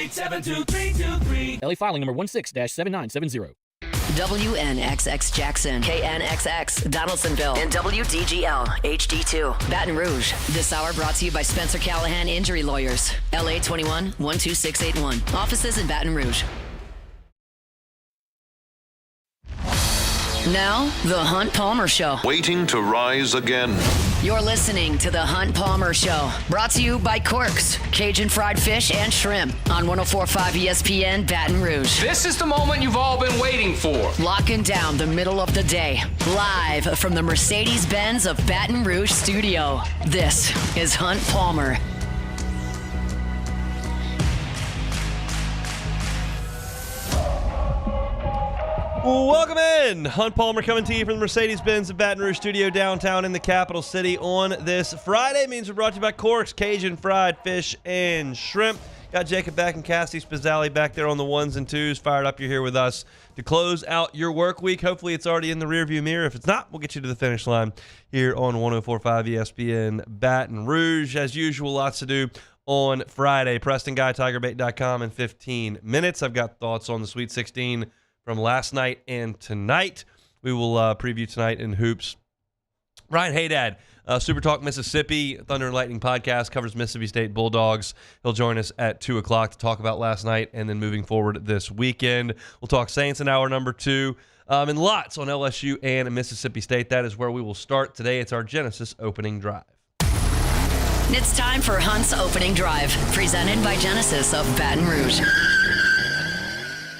888-72323. LA filing number 16-7970. WNXX Jackson, KNXX Donaldsonville, and WDGL HD2 Baton Rouge. This hour brought to you by Spencer Callahan Injury Lawyers. LA 21 12681. Offices in Baton Rouge. Now, The Hunt Palmer Show. Waiting to rise again. You're listening to The Hunt Palmer Show. Brought to you by Quirks, Cajun fried fish and shrimp on 104.5 ESPN Baton Rouge. This is the moment you've all been waiting for. Locking down the middle of the day. Live from the Mercedes-Benz of Baton Rouge studio. This is Hunt Palmer. Welcome in. Hunt Palmer coming to you from the Mercedes-Benz of Baton Rouge studio downtown in the capital city on this Friday. Means we're brought to you by Corks, Cajun fried fish and shrimp. Got Jacob back and Cassie Spazzali back there on the ones and twos. Fired up, you're here with us to close out your work week. Hopefully it's already in the rearview mirror. If it's not, we'll get you to the finish line here on 104.5 ESPN Baton Rouge. As usual, lots to do on Friday. PrestonGuyTigerBait.com in 15 minutes. I've got thoughts on the Sweet 16 from last night and tonight. We will preview tonight in hoops. Ryan Haydad, Super Talk Mississippi, Thunder and Lightning podcast, covers Mississippi State Bulldogs. He'll join us at 2 o'clock to talk about last night and then moving forward this weekend. We'll talk Saints in hour number 2 and lots on LSU and Mississippi State. That is where we will start today. It's our Genesis opening drive. It's time for Hunt's opening drive, presented by Genesis of Baton Rouge.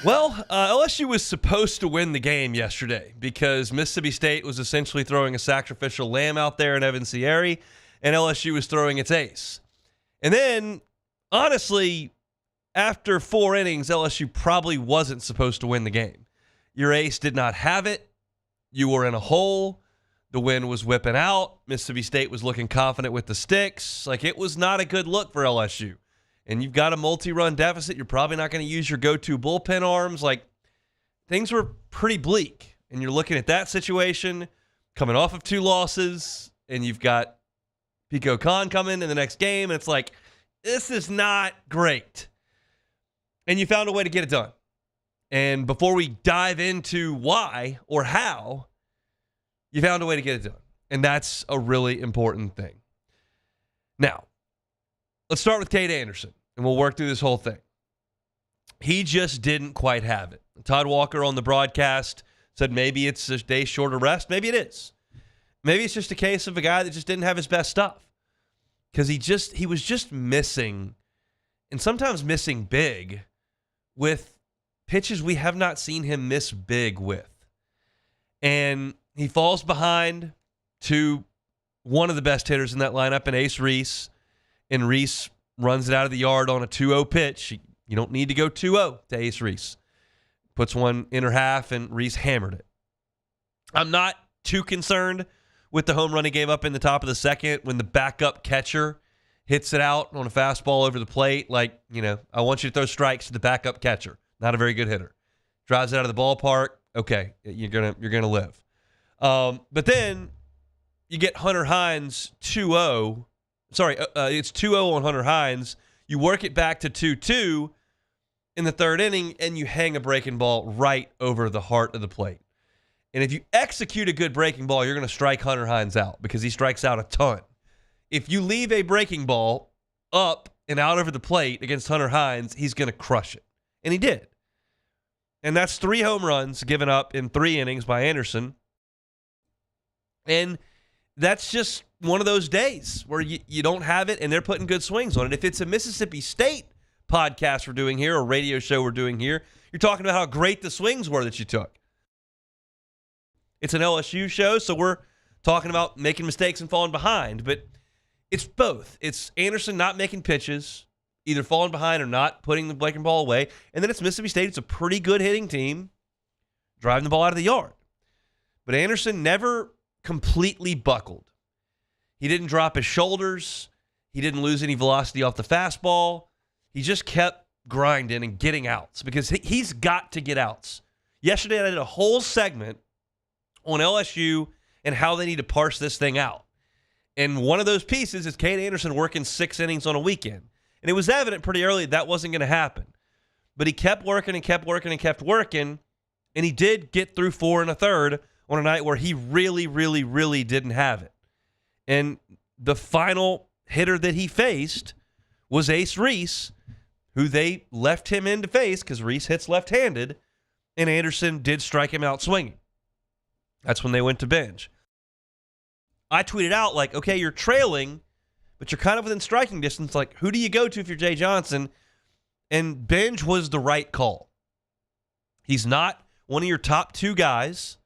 Well, LSU was supposed to win the game yesterday because Mississippi State was essentially throwing a sacrificial lamb out there in Evan Sierre, and LSU was throwing its ace. And then, honestly, after 4 innings, LSU probably wasn't supposed to win the game. Your ace did not have it. You were in a hole. The wind was whipping out. Mississippi State was looking confident with the sticks. Like, it was not a good look for LSU. And you've got a multi-run deficit. You're probably not going to use your go-to bullpen arms. Like, things were pretty bleak. And you're looking at that situation, coming off of 2 losses, and you've got Pico Khan coming in the next game, and it's like, this is not great. And you found a way to get it done. And before we dive into why or how, you found a way to get it done. And that's a really important thing. Now, let's start with Cade Anderson, and we'll work through this whole thing. He just didn't quite have it. Todd Walker on the broadcast said maybe it's a day short of rest. Maybe it is. Maybe it's just a case of a guy that just didn't have his best stuff. Because he was just missing, and sometimes missing big, with pitches we have not seen him miss big with. And he falls behind to one of the best hitters in that lineup, in Ace Reese. And Reese runs it out of the yard on a 2-0 pitch. You don't need to go 2-0 to Ace Reese. Puts one inner half, and Reese hammered it. I'm not too concerned with the home run he gave up in the top of the second when the backup catcher hits it out on a fastball over the plate. Like, I want you to throw strikes to the backup catcher. Not a very good hitter. Drives it out of the ballpark. Okay, you're gonna live. But then you get Hunter Hines 2-0. Sorry, it's 2-0 on Hunter Hines. You work it back to 2-2 in the third inning, and you hang a breaking ball right over the heart of the plate. And if you execute a good breaking ball, you're going to strike Hunter Hines out because he strikes out a ton. If you leave a breaking ball up and out over the plate against Hunter Hines, he's going to crush it. And he did. And that's 3 home runs given up in 3 innings by Anderson. And that's just one of those days where you don't have it and they're putting good swings on it. If it's a Mississippi State podcast we're doing here or radio show we're doing here, you're talking about how great the swings were that you took. It's an LSU show, so we're talking about making mistakes and falling behind. But it's both. It's Anderson not making pitches, either falling behind or not putting the breaking ball away. And then it's Mississippi State. It's a pretty good hitting team driving the ball out of the yard. But Anderson never completely buckled. He didn't drop his shoulders. He didn't lose any velocity off the fastball. He just kept grinding and getting outs because he's got to get outs. Yesterday, I did a whole segment on LSU and how they need to parse this thing out. And one of those pieces is Cade Anderson working 6 innings on a weekend. And it was evident pretty early that wasn't going to happen. But he kept working and kept working and kept working, and he did get through 4 1/3 on a night where he really, really, really didn't have it. And the final hitter that he faced was Ace Reese, who they left him in to face because Reese hits left-handed, and Anderson did strike him out swinging. That's when they went to Benj. I tweeted out, like, okay, you're trailing, but you're kind of within striking distance. Like, who do you go to if you're Jay Johnson? And Benj was the right call. He's not one of your top 2 guys,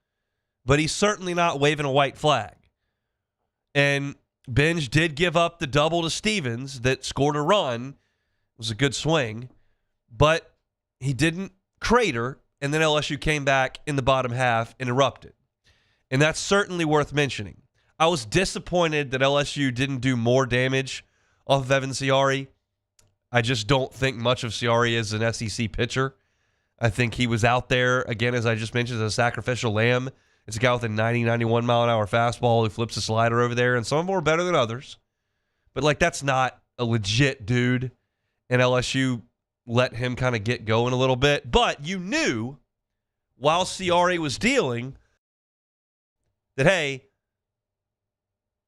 but he's certainly not waving a white flag. And Benj did give up the double to Stevens that scored a run. It was a good swing, but he didn't crater, and then LSU came back in the bottom half and erupted. And that's certainly worth mentioning. I was disappointed that LSU didn't do more damage off of Evan Ciari. I just don't think much of Ciari as an SEC pitcher. I think he was out there, again, as I just mentioned, as a sacrificial lamb. It's a guy with a 90, 91 mile an hour fastball who flips a slider over there, and some of them are better than others. But, like, that's not a legit dude, and LSU let him kind of get going a little bit. But you knew, while Ciari was dealing, that, hey,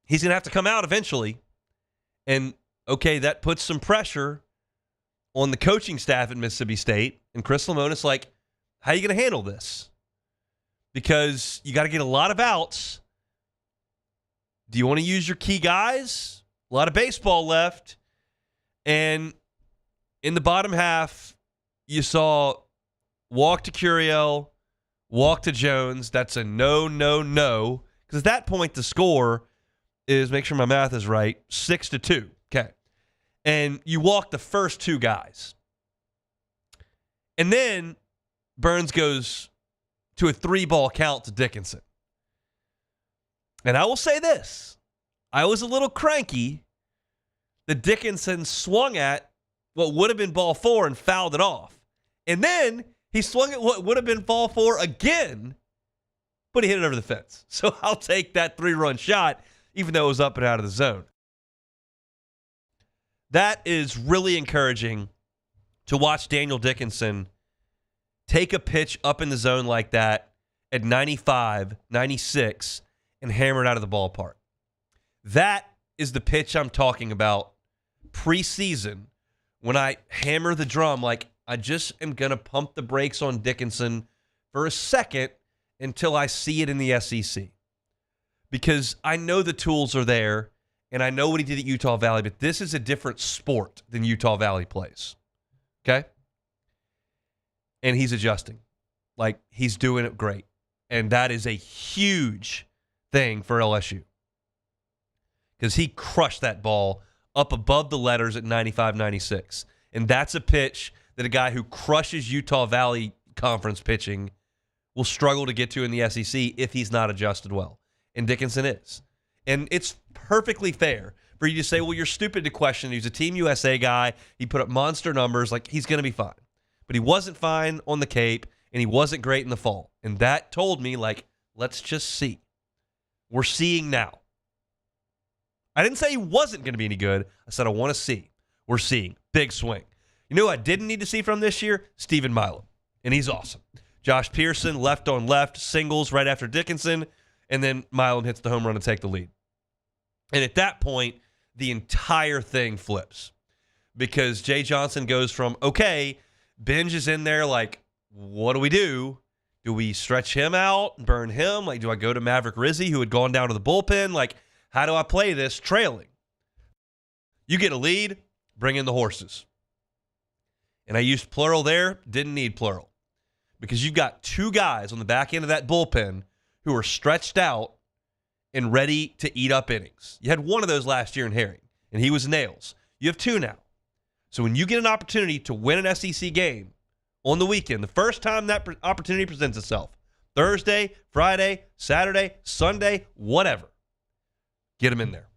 he's going to have to come out eventually. And, okay, that puts some pressure on the coaching staff at Mississippi State. And Chris Lemonis, like, how are you going to handle this? Because you got to get a lot of outs. Do you want to use your key guys? A lot of baseball left. And in the bottom half, you saw walk to Curiel, walk to Jones. That's a no. Because at that point, the score is, make sure my math is right, 6-2. Okay. And you walk the first 2 guys. And then Burns goes to a 3-ball count to Dickinson. And I will say this. I was a little cranky that Dickinson swung at what would have been ball 4 and fouled it off. And then he swung at what would have been ball 4 again, but he hit it over the fence. So I'll take that 3-run shot, even though it was up and out of the zone. That is really encouraging to watch Daniel Dickinson take a pitch up in the zone like that at 95, 96, and hammer it out of the ballpark. That is the pitch I'm talking about preseason when I hammer the drum like I just am going to pump the brakes on Dickinson for a second until I see it in the SEC. Because I know the tools are there, and I know what he did at Utah Valley, but this is a different sport than Utah Valley plays. Okay? And he's adjusting. Like, he's doing it great. And that is a huge thing for LSU. Because he crushed that ball up above the letters at 95, 96. And that's a pitch that a guy who crushes Utah Valley conference pitching will struggle to get to in the SEC if he's not adjusted well. And Dickinson is. And it's perfectly fair for you to say, well, you're stupid to question. He's a Team USA guy. He put up monster numbers. Like, he's going to be fine. But he wasn't fine on the Cape, and he wasn't great in the fall. And that told me, like, let's just see. We're seeing now. I didn't say he wasn't going to be any good. I said I want to see. We're seeing. Big swing. You know who I didn't need to see from this year? Stephen Milam. And he's awesome. Josh Pearson, left on left, singles right after Dickinson, and then Milam hits the home run to take the lead. And at that point, the entire thing flips. Because Jay Johnson goes from, okay, Benj is in there, like, what do we do? Do we stretch him out and burn him? Like, do I go to Maverick Rizzi, who had gone down to the bullpen? Like, how do I play this trailing? You get a lead, bring in the horses. And I used plural there, didn't need plural. Because you've got 2 guys on the back end of that bullpen who are stretched out and ready to eat up innings. You had one of those last year in Herring, and he was nails. You have 2 now. So when you get an opportunity to win an SEC game on the weekend, the first time that opportunity presents itself, Thursday, Friday, Saturday, Sunday, whatever, get them in there.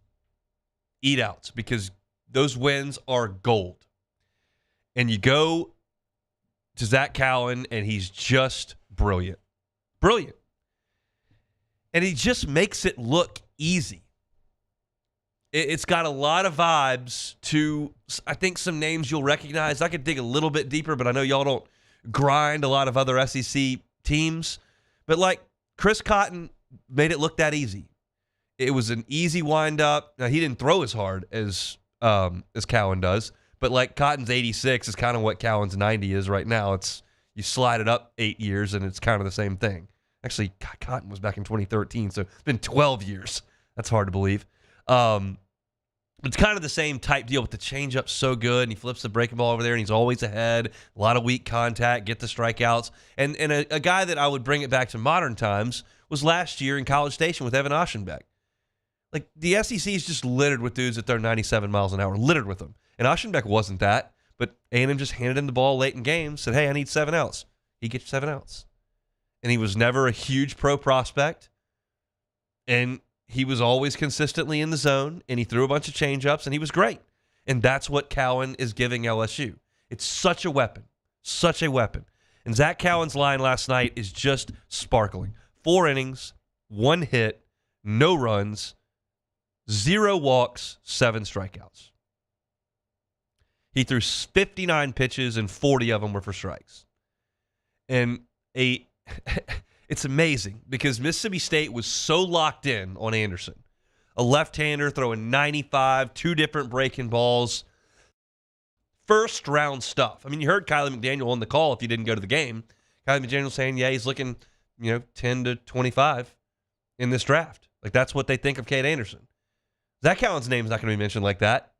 Eat outs, because those wins are gold. And you go to Zach Cowan, and he's just brilliant. Brilliant. And he just makes it look easy. It's got a lot of vibes to, I think, some names you'll recognize. I could dig a little bit deeper, but I know y'all don't grind a lot of other SEC teams. But, like, Chris Cotton made it look that easy. It was an easy wind-up. Now, he didn't throw as hard as Cowan does, but, like, Cotton's 86 is kind of what Cowan's 90 is right now. It's you slide it up 8 years, and it's kind of the same thing. Actually, Cotton was back in 2013, so it's been 12 years. That's hard to believe. It's kind of the same type deal, but the changeup so good, and he flips the breaking ball over there, and he's always ahead. A lot of weak contact, get the strikeouts. And a guy that I would bring it back to modern times was last year in College Station with Evan Oschenbeck. Like, the SEC is just littered with dudes that throw 97 miles an hour, littered with them. And Oschenbeck wasn't that, but A&M just handed him the ball late in games, said, hey, I need 7 outs. He gets 7 outs. And he was never a huge pro prospect, and he was always consistently in the zone, and he threw a bunch of changeups, and he was great. And that's what Cowan is giving LSU. It's such a weapon, such a weapon. And Zach Cowan's line last night is just sparkling. 4 innings, 1 hit, no runs, 0 walks, 7 strikeouts. He threw 59 pitches, and 40 of them were for strikes. And it's amazing because Mississippi State was so locked in on Anderson. A left-hander throwing 95, 2 different breaking balls. First-round stuff. I mean, you heard Kylie McDaniel on the call if you didn't go to the game. Kylie McDaniel saying, yeah, he's looking, 10 to 25 in this draft. Like, that's what they think of Cade Anderson. Zach Cowan's name is not going to be mentioned like that.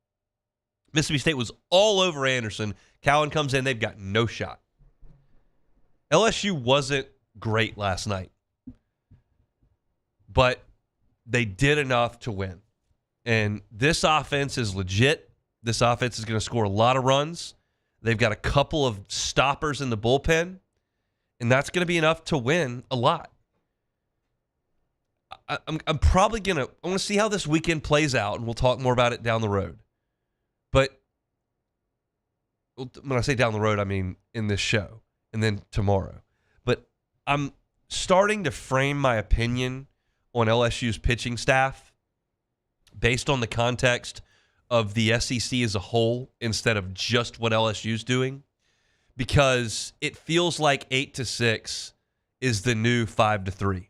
Mississippi State was all over Anderson. Cowan comes in, they've got no shot. LSU wasn't great last night, but they did enough to win. And this offense is legit. This offense is going to score a lot of runs. They've got a couple of stoppers in the bullpen, and that's going to be enough to win a lot. I'm probably going to – I want to see how this weekend plays out, and we'll talk more about it down the road. But when I say down the road, I mean in this show and then tomorrow. But I'm starting to frame my opinion on LSU's pitching staff based on the context of the SEC as a whole instead of just what LSU's doing, because it feels like 8-6 is the new 5-3.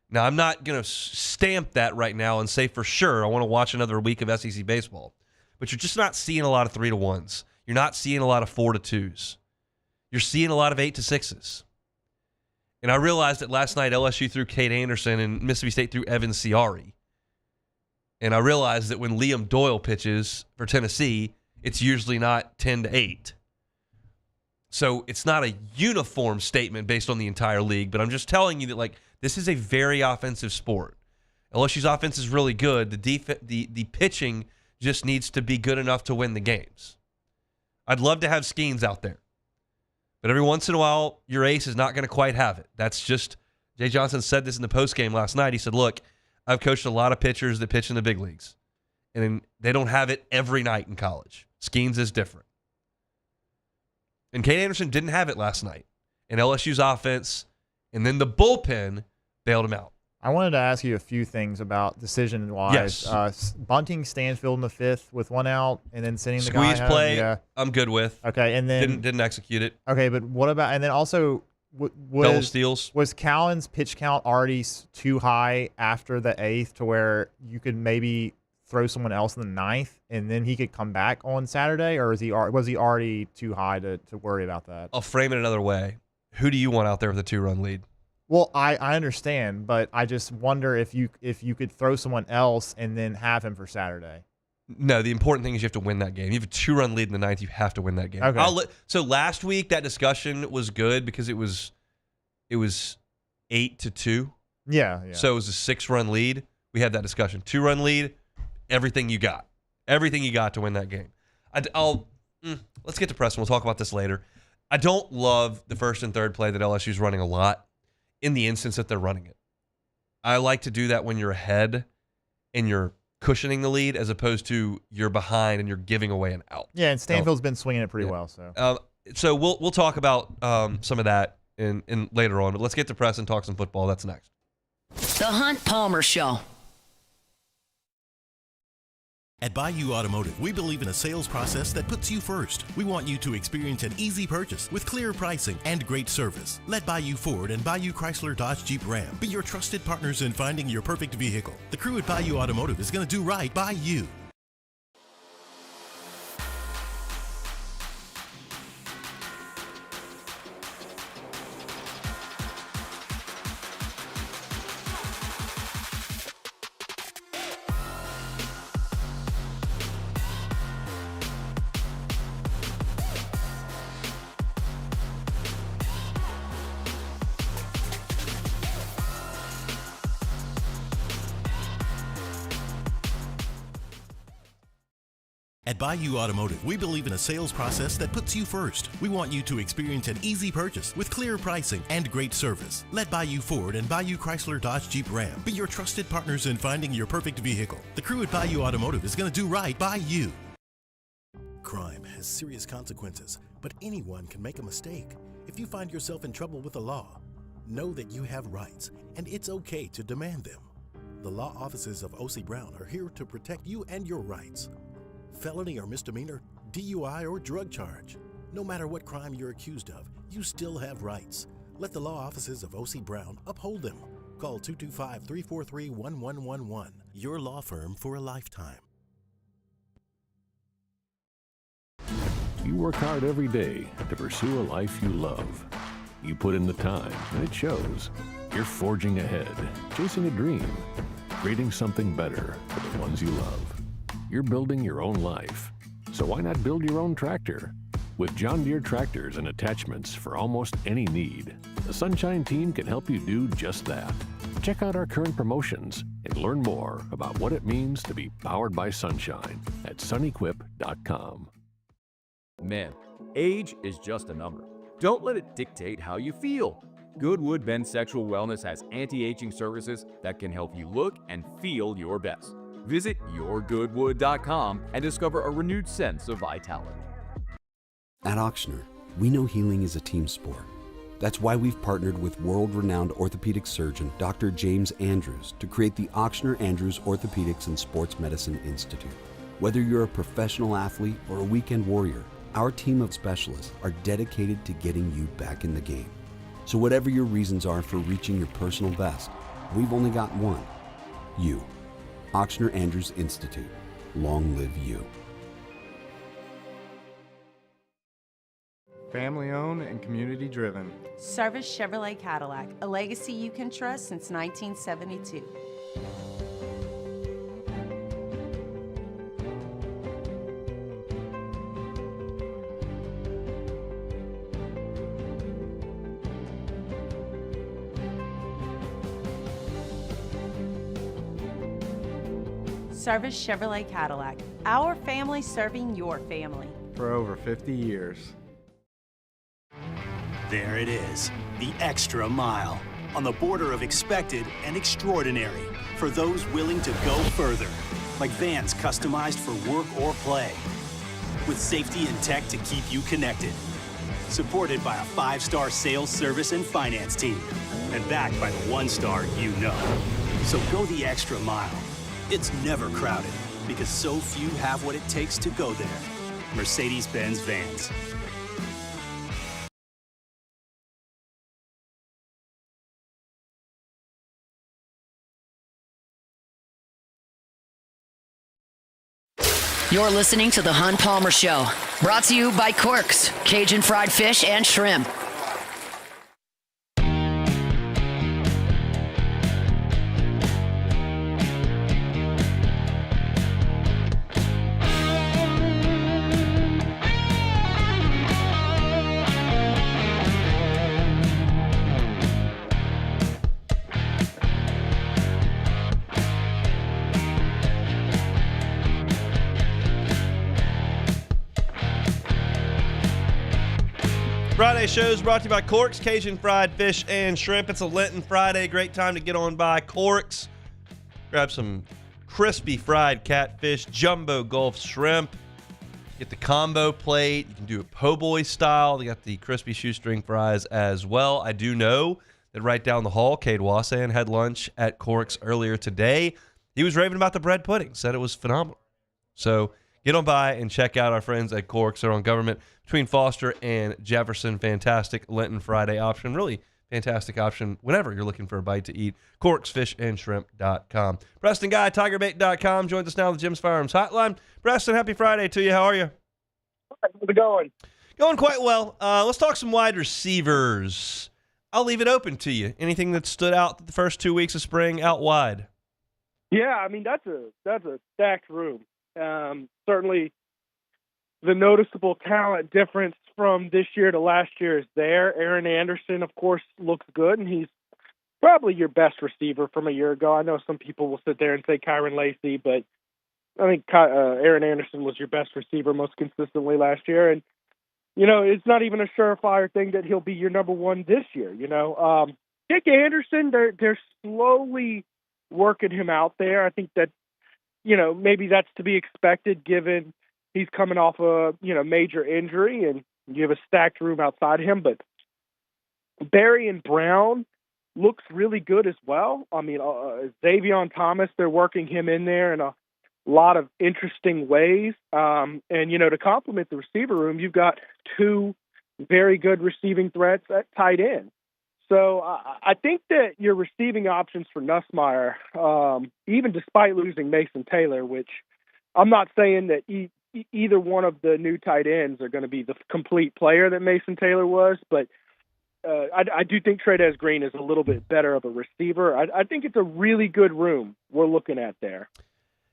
Now, I'm not going to stamp that right now and say for sure I want to watch another week of SEC baseball, but you're just not seeing a lot of 3-1s. You're not seeing a lot of 4-2s. You're seeing a lot of 8-6s. And I realized that last night LSU threw Cade Anderson and Mississippi State threw Evan Ciari. And I realized that when Liam Doyle pitches for Tennessee, it's usually not 10-8. So it's not a uniform statement based on the entire league, but I'm just telling you that, like, this is a very offensive sport. LSU's offense is really good. The pitching just needs to be good enough to win the games. I'd love to have Skeens out there. But every once in a while, your ace is not going to quite have it. That's just, Jay Johnson said this in the postgame last night. He said, look, I've coached a lot of pitchers that pitch in the big leagues, and they don't have it every night in college. Skeens is different. And Cade Anderson didn't have it last night. And LSU's offense, and then the bullpen bailed him out. I wanted to ask you a few things about decision-wise. Yes. Bunting Stanfield in the 5th with 1 out, and then sending the Squeeze guy home. play, Yeah. I'm good with. Okay, and then Didn't execute it. Okay, but what about, and then also Double steals. Was Cowan's pitch count already too high after the 8th to where you could maybe throw someone else in the 9th and then he could come back on Saturday, or was he already too high to worry about that? I'll frame it another way. Who do you want out there with a 2-run lead? Well, I understand, but I just wonder if you could throw someone else and then have him for Saturday. No, the important thing is you have to win that game. You have a 2-run lead in the 9th. You have to win that game. Okay. So last week that discussion was good because it was 8-2. Yeah. So it was a 6-run lead. We had that discussion. 2-run lead. Everything you got to win that game. Let's get to Preston. We'll talk about this later. I don't love the first and third play that LSU's running a lot in the instance that they're running it. I like to do that when you're ahead and you're cushioning the lead as opposed to you're behind and you're giving away an out. Yeah, and Stanfield's been swinging it pretty well. So we'll talk about some of that in later on. But let's get to Preston, talk some football. That's next. The Hunt Palmer Show. At Bayou Automotive, we believe in a sales process that puts you first. We want you to experience an easy purchase with clear pricing and great service. Let Bayou Ford and Bayou Chrysler Dodge Jeep Ram be your trusted partners in finding your perfect vehicle. The crew at Bayou Automotive is going to do right by you. At Bayou Automotive, we believe in a sales process that puts you first. We want you to experience an easy purchase with clear pricing and great service. Let Bayou Ford and Bayou Chrysler Dodge Jeep Ram be your trusted partners in finding your perfect vehicle. The crew at Bayou Automotive is going to do right by you. Crime has serious consequences, but anyone can make a mistake. If you find yourself in trouble with the law, know that you have rights, and it's okay to demand them. The law offices of O.C. Brown are here to protect you and your rights. Felony or misdemeanor, DUI or drug charge. No matter what crime you're accused of, you still have rights. Let the law offices of O.C. Brown uphold them. Call 225-343-1111. Your law firm for a lifetime. You work hard every day to pursue a life you love. You put in the time, and it shows. You're forging ahead, chasing a dream, creating something better for the ones you love. You're building your own life, so why not build your own tractor? With John Deere tractors and attachments for almost any need, the Sunshine team can help you do just that. Check out our current promotions and learn more about what it means to be powered by Sunshine at sunequip.com. Men, age is just a number. Don't let it dictate how you feel. Goodwood Men's Sexual Wellness has anti-aging services that can help you look and feel your best. Visit yourgoodwood.com and discover a renewed sense of vitality. At Ochsner, we know healing is a team sport. That's why we've partnered with world-renowned orthopedic surgeon Dr. James Andrews to create the Ochsner Andrews Orthopedics and Sports Medicine Institute. Whether you're a professional athlete or a weekend warrior, our team of specialists are dedicated to getting you back in the game. So whatever your reasons are for reaching your personal best, we've only got one: you. Ochsner Andrews Institute. Long live you. Family owned and community driven. Service Chevrolet Cadillac, a legacy you can trust since 1972. Service Chevrolet Cadillac, our family serving your family. For over 50 years. There it is, the extra mile, on the border of expected and extraordinary, for those willing to go further, like vans customized for work or play, with safety and tech to keep you connected, supported by a 5-star sales, service, and finance team, and backed by the 1-star you know. So go the extra mile. It's never crowded, because so few have what it takes to go there. Mercedes-Benz Vans. You're listening to The Hunt Palmer Show, brought to you by Corks, Cajun Fried Fish and Shrimp. Friday shows brought to you by Corks, Cajun Fried Fish and Shrimp. It's a Lenten Friday. Great time to get on by Corks. Grab some crispy fried catfish, jumbo Gulf shrimp. Get the combo plate. You can do it po' boy style. They got the crispy shoestring fries as well. I do know that right down the hall, Cade Wassan had lunch at Corks earlier today. He was raving about the bread pudding. Said it was phenomenal. So get on by and check out our friends at Corks. They're on Government between Foster and Jefferson. Fantastic Lenten Friday option. Really fantastic option whenever you're looking for a bite to eat. CorksFishandShrimp.com. Preston Guy, TigerBait.com, joins us now on the Jim's Firearms Hotline. Preston, happy Friday to you. How are you? How's it going? Going quite well. Let's talk some wide receivers. I'll leave it open to you. Anything that stood out the first 2 weeks of spring out wide? Yeah, I mean, that's a stacked room. Certainly the noticeable talent difference from this year to last year is there. Aaron Anderson, of course, looks good, and he's probably your best receiver from a year ago. I know some people will sit there and say Kyron Lacy, but I think Aaron Anderson was your best receiver most consistently last year. And, it's not even a surefire thing that he'll be your number one this year, Nick Anderson, they're slowly working him out there. I think that, maybe that's to be expected given he's coming off a, major injury and you have a stacked room outside him. But Barry and Brown looks really good as well. I mean, Xavion Thomas, they're working him in there in a lot of interesting ways. And, to complement the receiver room, you've got two very good receiving threats at tight end. So I think that your receiving options for Nussmeier, even despite losing Mason Taylor, which I'm not saying that either one of the new tight ends are going to be the complete player that Mason Taylor was, but I do think Trey'Dez Green is a little bit better of a receiver. I think it's a really good room we're looking at there.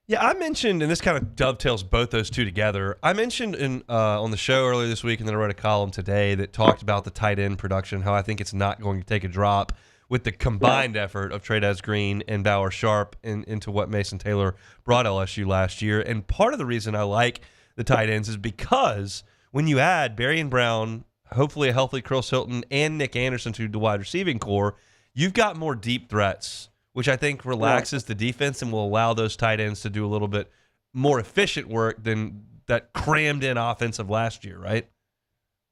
Yeah, I mentioned, and this kind of dovetails both those two together. I mentioned on the show earlier this week, and then I wrote a column today that talked about the tight end production, how I think it's not going to take a drop with the combined effort of Trey'Dez Green and Bauer Sharp into what Mason Taylor brought LSU last year. And part of the reason I like the tight ends is because when you add Barry and Brown, hopefully a healthy Chris Hilton, and Nick Anderson to the wide receiving core, you've got more deep threats, which I think relaxes the defense and will allow those tight ends to do a little bit more efficient work than that crammed-in offense of last year, right?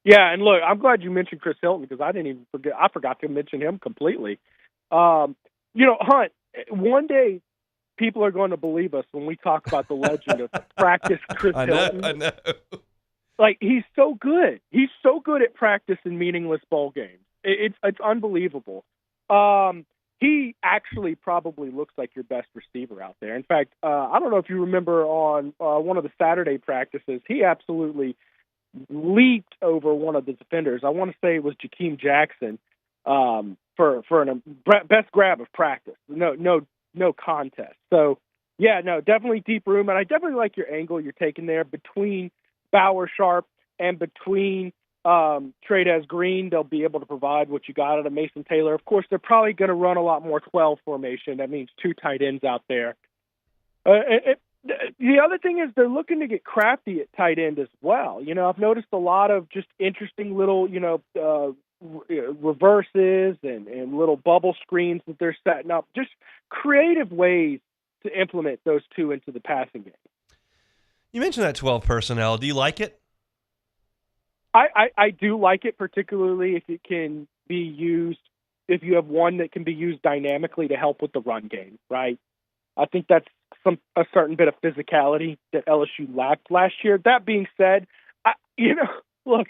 Yeah, and look, I'm glad you mentioned Chris Hilton because I didn't even forget. I forgot to mention him completely. Hunt, one day people are going to believe us when we talk about the legend of practice Chris Hilton. I know. Like, he's so good. He's so good at practice in meaningless bowl games. It's unbelievable. He actually probably looks like your best receiver out there. In fact, I don't know if you remember on one of the Saturday practices, he absolutely leaped over one of the defenders. I want to say it was Jakeem Jackson for an best grab of practice. No contest. So, yeah, no, definitely deep room. And I definitely like your angle you're taking there between Bauer Sharp and between Trey'Dez Green. They'll be able to provide what you got out of Mason Taylor. Of course, they're probably going to run a lot more 12 formation. That means two tight ends out there. The other thing is they're looking to get crafty at tight end as well. I've noticed a lot of just interesting little, reverses and little bubble screens that they're setting up. Just creative ways to implement those two into the passing game. You mentioned that 12 personnel. Do you like it? I do like it, particularly if it can be used, if you have one that can be used dynamically to help with the run game, right? I think that's a certain bit of physicality that LSU lacked last year. That being said, look,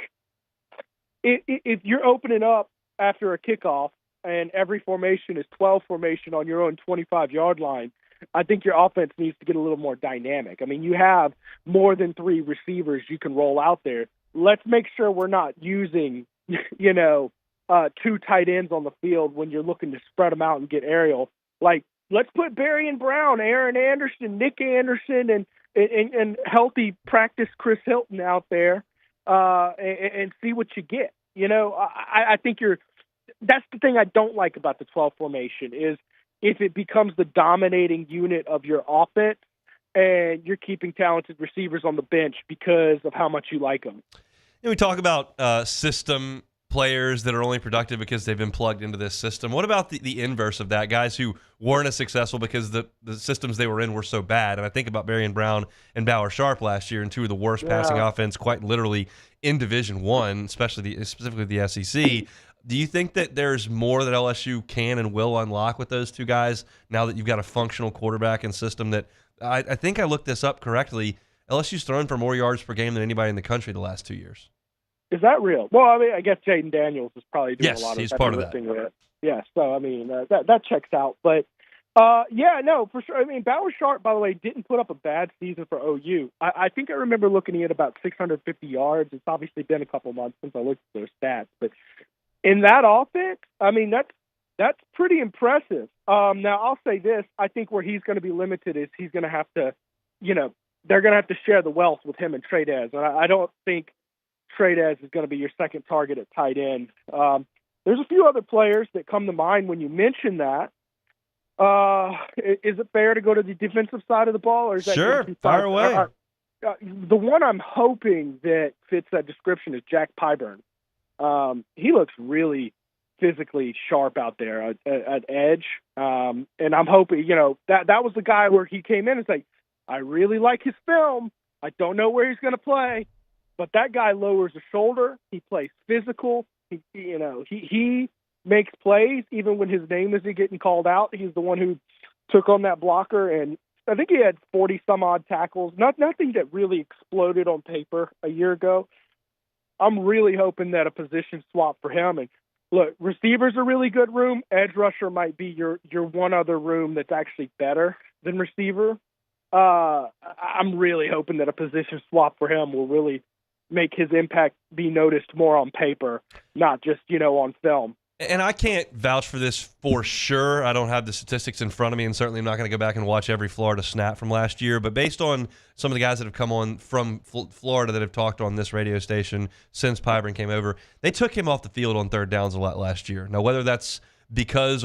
if you're opening up after a kickoff and every formation is 12 formation on your own 25-yard line, I think your offense needs to get a little more dynamic. I mean, you have more than three receivers you can roll out there. Let's make sure we're not using, two tight ends on the field when you're looking to spread them out and get aerial. Like, let's put Barry and Brown, Aaron Anderson, Nick Anderson, and healthy practice Chris Hilton out there and see what you get. I think that's the thing I don't like about the 12 formation is if it becomes the dominating unit of your offense and you're keeping talented receivers on the bench because of how much you like them. We talk about system players that are only productive because they've been plugged into this system. What about the inverse of that? Guys who weren't as successful because the systems they were in were so bad. And I think about Barry and Brown and Bauer Sharp last year, and two of the worst passing offense quite literally in Division I, specifically the SEC. Do you think that there's more that LSU can and will unlock with those two guys now that you've got a functional quarterback and system that I think I looked this up correctly? LSU's thrown for more yards per game than anybody in the country the last 2 years. Is that real? Well, I mean, I guess Jaden Daniels is probably doing a lot of he's part of that. with it. Yeah, so I mean, that checks out. But yeah, no, for sure. I mean, Bauer Sharp, by the way, didn't put up a bad season for OU. I think I remember looking at about 650 yards. It's obviously been a couple months since I looked at those stats, but in that offense, I mean, that's pretty impressive. Now, I'll say this. I think where he's going to be limited is he's going to have to, they're going to have to share the wealth with him and Tradez. And I don't think Tradez is going to be your second target at tight end. There's a few other players that come to mind when you mention that. Is it fair to go to the defensive side of the ball? Or is that sure, fire away. The one I'm hoping that fits that description is Jack Pyburn. He looks really physically sharp out there at edge. And I'm hoping, that was the guy where he came in and said, I really like his film. I don't know where he's going to play, but that guy lowers the shoulder. He plays physical. He makes plays even when his name isn't getting called out. He's the one who took on that blocker, and I think he had 40 some odd tackles. Nothing that really exploded on paper a year ago. I'm really hoping that a position swap for him. And look, receiver's a really good room. Edge rusher might be your one other room that's actually better than receiver. I'm really hoping that a position swap for him will really make his impact be noticed more on paper, not just, on film. And I can't vouch for this for sure. I don't have the statistics in front of me, and certainly I'm not going to go back and watch every Florida snap from last year. But based on some of the guys that have come on from Florida that have talked on this radio station since Pyburn came over, they took him off the field on third downs a lot last year. Now, whether that's because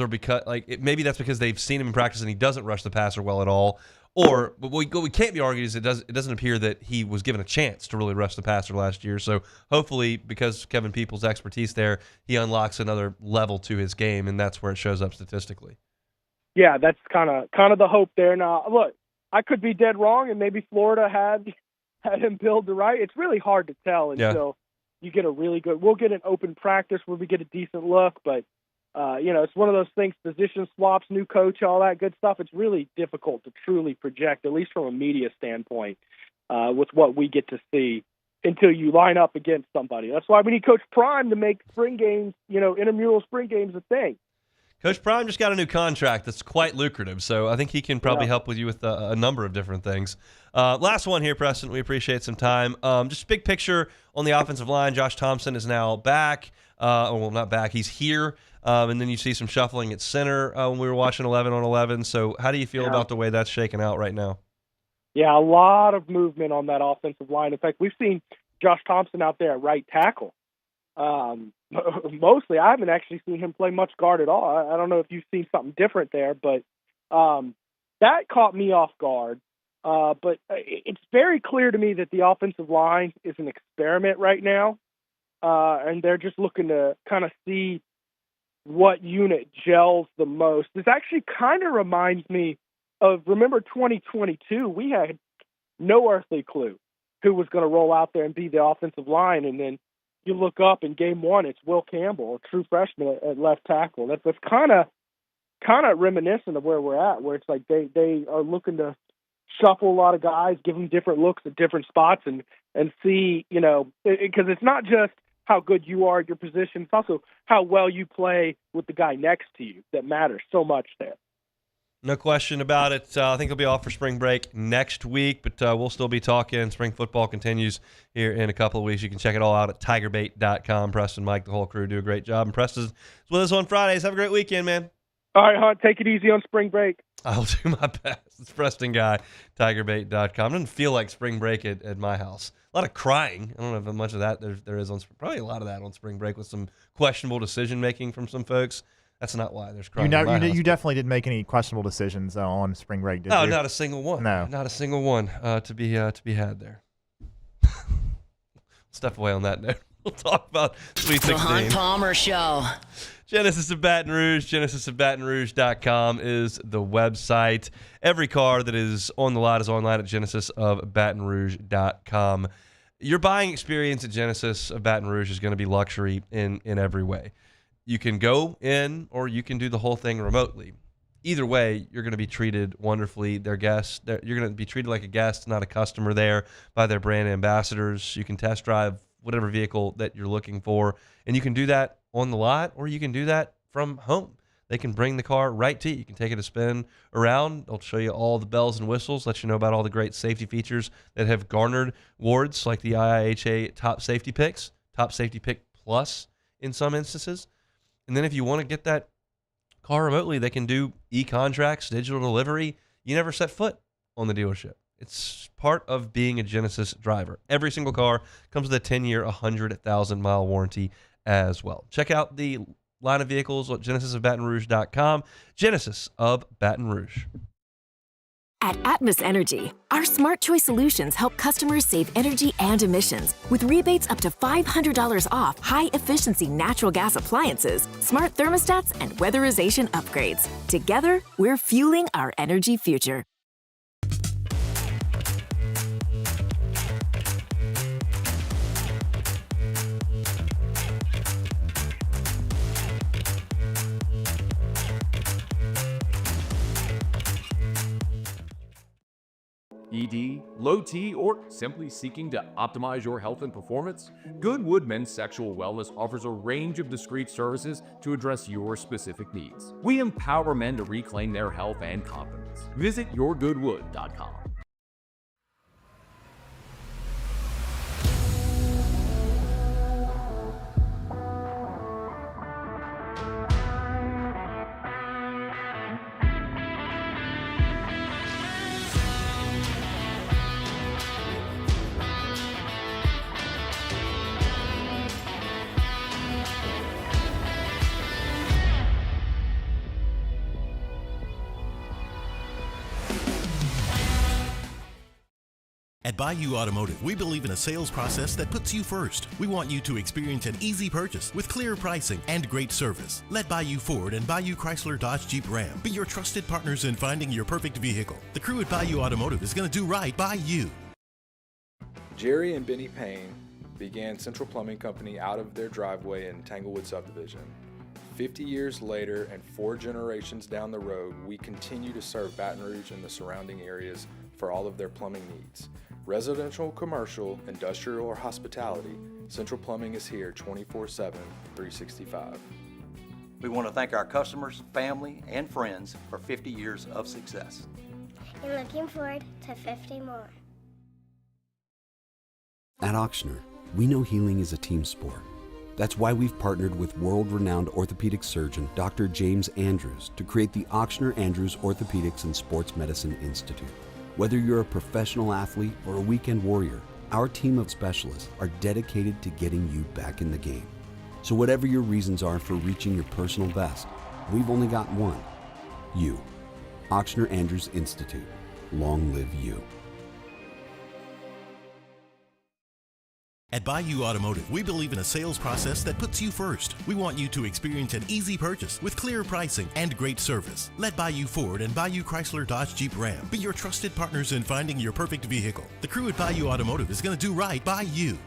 maybe that's because they've seen him in practice and he doesn't rush the passer well at all. Or what we can't be argued is it doesn't appear that he was given a chance to really rush the passer last year. So hopefully, because Kevin Peoples' expertise there, he unlocks another level to his game, and that's where it shows up statistically. Yeah, that's kind of the hope there. Now, look, I could be dead wrong, and maybe Florida had him build the right. It's really hard to tell until you get a really good. We'll get an open practice where we get a decent look, but. It's one of those things, position swaps, new coach, all that good stuff. It's really difficult to truly project, at least from a media standpoint, with what we get to see until you line up against somebody. That's why we need Coach Prime to make spring games, intramural spring games a thing. Coach Prime just got a new contract that's quite lucrative, so I think he can probably help with you with a number of different things. Last one here, Preston. We appreciate some time. Just big picture on the offensive line. Josh Thompson is now back. Well, not back. He's here. And then you see some shuffling at center when we were watching 11 on 11. So how do you feel about the way that's shaking out right now? Yeah, a lot of movement on that offensive line. In fact, we've seen Josh Thompson out there at right tackle. Mostly, I haven't actually seen him play much guard at all. I don't know if you've seen something different there, but that caught me off guard. But it's very clear to me that the offensive line is an experiment right now, and they're just looking to kind of see what unit gels the most. This actually kind of reminds me of, remember 2022, we had no earthly clue who was going to roll out there and be the offensive line, and then you look up in game one, it's Will Campbell, a true freshman at left tackle. That's kind of reminiscent of where we're at, where it's like they are looking to shuffle a lot of guys, give them different looks at different spots, and see, because it's not just how good you are at your position, it's also how well you play with the guy next to you that matters so much there. No question about it. I think he'll be off for spring break next week, but we'll still be talking. Spring football continues here in a couple of weeks. You can check it all out at tigerbait.com. Preston, Mike, the whole crew do a great job. And Preston's with us on Fridays. Have a great weekend, man. All right, Hunt, take it easy on spring break. I'll do my best. It's Preston Guy, tigerbait.com. It doesn't feel like spring break at my house. A lot of crying. I don't know if much of that there is on probably a lot of that on spring break with some questionable decision making from some folks. That's not why there's crying. You definitely didn't make any questionable decisions on spring break, did you? No, not a single one. No, not a single one to be had there. Step away on that note. We'll talk about Sweet 16. The Hunt Palmer Show. Genesis of Baton Rouge, genesisofbatonrouge.com is the website. Every car that is on the lot is online at genesisofbatonrouge.com. Your buying experience at Genesis of Baton Rouge is going to be luxury in every way. You can go in or you can do the whole thing remotely. either way, you're going to be treated wonderfully. Their guests, you're going to be treated like a guest, not a customer there by their brand ambassadors. You can test drive whatever vehicle that you're looking for, and you can do that on the lot, or you can do that from home. They can bring the car right to you. You can take it a spin around. They'll show you all the bells and whistles, let you know about all the great safety features that have garnered awards like the IIHA Top Safety Picks, Top Safety Pick Plus in some instances. And then if you want to get that car remotely, they can do e-contracts, digital delivery. You never set foot on the dealership. It's part of being a Genesis driver. Every single car comes with a 10-year, 100,000-mile warranty as well. Check out the line of vehicles at genesisofbatonrouge.com. Genesis of Baton Rouge. At Atmos Energy, our smart choice solutions help customers save energy and emissions with rebates up to $500 off high-efficiency natural gas appliances, smart thermostats, and weatherization upgrades. Together, we're fueling our energy future. ED, low T, or simply seeking to optimize your health and performance? Goodwood Men's Sexual Wellness offers a range of discreet services to address your specific needs. We empower men to reclaim their health and confidence. Visit yourgoodwood.com. At Bayou Automotive, we believe in a sales process that puts you first. We want you to experience an easy purchase with clear pricing and great service. Let Bayou Ford and Bayou Chrysler Dodge Jeep Ram be your trusted partners in finding your perfect vehicle. The crew at Bayou Automotive is going to do right by you. Jerry and Benny Payne began Central Plumbing Company out of their driveway in Tanglewood subdivision. 50 years later and 4 generations down the road, we continue to serve Baton Rouge and the surrounding areas for all of their plumbing needs. Residential, commercial, industrial, or hospitality, Central Plumbing is here 24/7, 365. We want to thank our customers, family, and friends for 50 years of success. And looking forward to 50 more. At Auctioner, we know healing is a team sport. That's why we've partnered with world-renowned orthopedic surgeon Dr. James Andrews to create the Auctioner Andrews Orthopedics and Sports Medicine Institute. Whether you're a professional athlete or a weekend warrior, our team of specialists are dedicated to getting you back in the game. So whatever your reasons are for reaching your personal best, we've only got one: you. Auctioner Andrews Institute. Long live you. At Bayou Automotive, we believe in a sales process that puts you first. We want you to experience an easy purchase with clear pricing and great service. Let Bayou Ford and Bayou Chrysler Dodge Jeep Ram be your trusted partners in finding your perfect vehicle. The crew at Bayou Automotive is going to do right by you.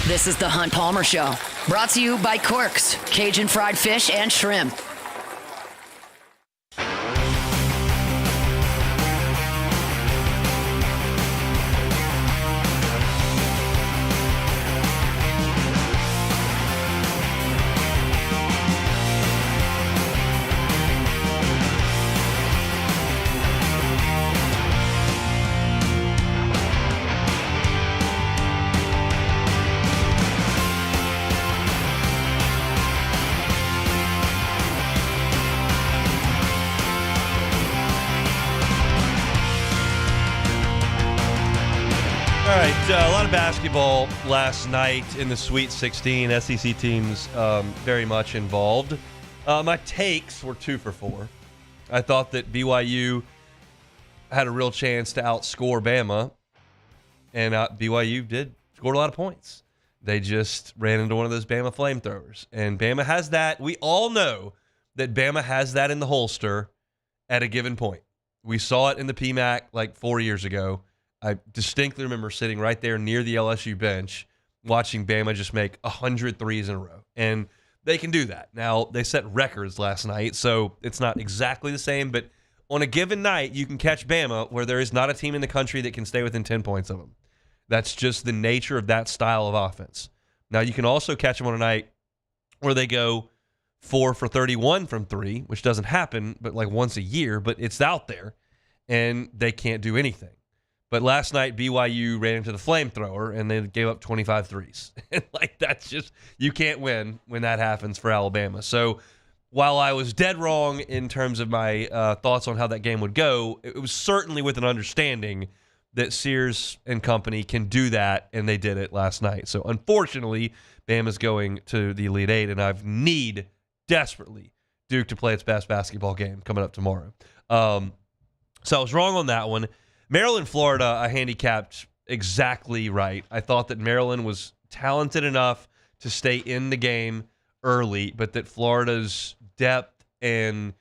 This is the Hunt Palmer Show, brought to you by Quirks, Cajun fried fish and shrimp. All right, a lot of basketball last night in the Sweet 16. SEC teams very much involved. My takes were 2 for 4. I thought that BYU had a real chance to outscore Bama, and BYU did score a lot of points. They just ran into one of those Bama flamethrowers, and Bama has that. We all know that Bama has that in the holster at a given point. We saw it in the PMAC like 4 years ago. I distinctly remember sitting right there near the LSU bench watching Bama just make 100 threes in a row. And they can do that. Now, they set records last night, so it's not exactly the same, but on a given night, you can catch Bama where there is not a team in the country that can stay within 10 points of them. That's just the nature of that style of offense. Now, you can also catch them on a night where they go 4 for 31 from 3, which doesn't happen but like once a year, but it's out there, and they can't do anything. But last night, BYU ran into the flamethrower, and they gave up 25 threes. Like, that's just, you can't win when that happens for Alabama. So while I was dead wrong in terms of my thoughts on how that game would go, it was certainly with an understanding that Sears and company can do that, and they did it last night. So unfortunately, Bama's going to the Elite Eight, and I need desperately Duke to play its best basketball game coming up tomorrow. So I was wrong on that one. Maryland, Florida, I handicapped exactly right. I thought that Maryland was talented enough to stay in the game early, but that Florida's depth and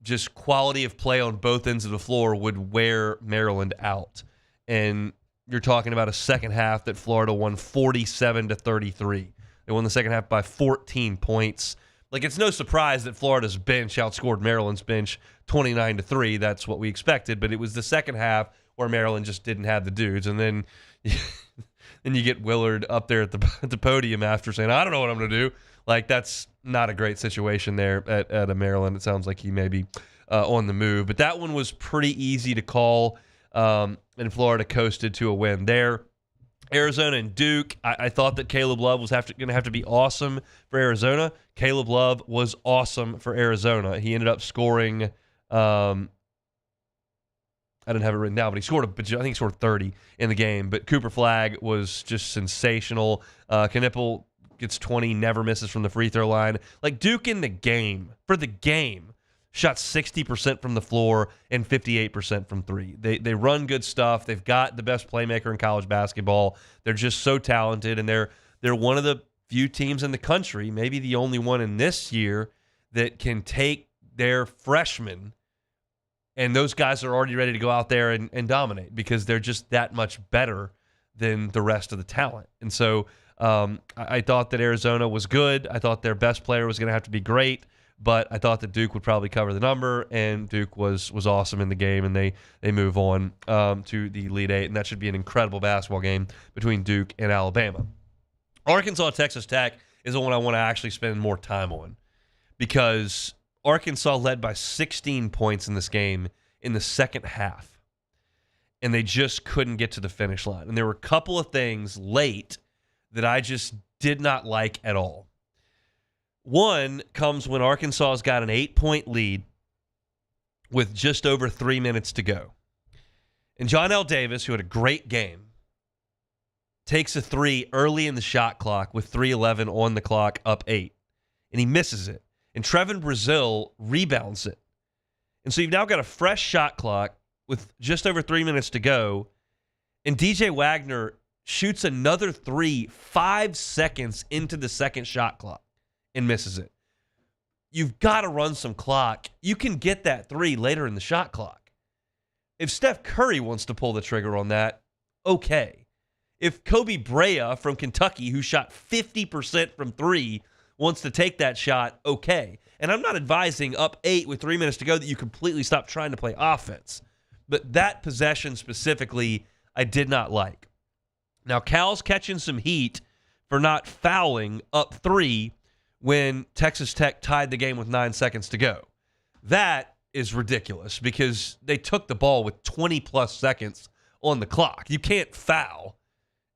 just quality of play on both ends of the floor would wear Maryland out. And you're talking about a second half that Florida won 47-33. They won the second half by 14 points. Like, it's no surprise that Florida's bench outscored Maryland's bench 29-3. That's what we expected, but it was the second half where Maryland just didn't have the dudes. And then you get Willard up there at the podium after saying, I don't know what I'm going to do. Like, that's not a great situation there at Maryland. It sounds like he may be on the move. But that one was pretty easy to call, and Florida coasted to a win there. Arizona and Duke, I thought that Caleb Love was going to have to be awesome for Arizona. Caleb Love was awesome for Arizona. He ended up scoring, I didn't have it written down, but I think he scored 30 in the game. But Cooper Flagg was just sensational. Knipple gets 20, never misses from the free throw line. Like, Duke in the game, for the game, shot 60% from the floor and 58% from 3. They run good stuff. They've got the best playmaker in college basketball. They're just so talented, and they're one of the few teams in the country, maybe the only one in this year, that can take their freshmen, and those guys are already ready to go out there and dominate because they're just that much better than the rest of the talent. And so I thought that Arizona was good. I thought their best player was going to have to be great. But I thought that Duke would probably cover the number, and Duke was awesome in the game, and they move on to the Elite Eight, and that should be an incredible basketball game between Duke and Alabama. Arkansas, Texas Tech is the one I want to actually spend more time on because Arkansas led by 16 points in this game in the second half, and they just couldn't get to the finish line. And there were a couple of things late that I just did not like at all. One comes when Arkansas's got an 8-point lead with just over 3 minutes to go. And John L. Davis, who had a great game, takes a 3 early in the shot clock with 3:11 on the clock, up 8. And he misses it. And Trevin Brazil rebounds it. And so you've now got a fresh shot clock with just over 3 minutes to go. And DJ Wagner shoots another 3 5 seconds into the second shot clock and misses it. You've got to run some clock. You can get that 3 later in the shot clock. If Steph Curry wants to pull the trigger on that, okay. If Kobe Brea from Kentucky, who shot 50% from 3, wants to take that shot, okay. And I'm not advising up 8 with 3 minutes to go that you completely stop trying to play offense. But that possession specifically, I did not like. Now, Cal's catching some heat for not fouling up 3 when Texas Tech tied the game with 9 seconds to go. That is ridiculous because they took the ball with 20-plus seconds on the clock. You can't foul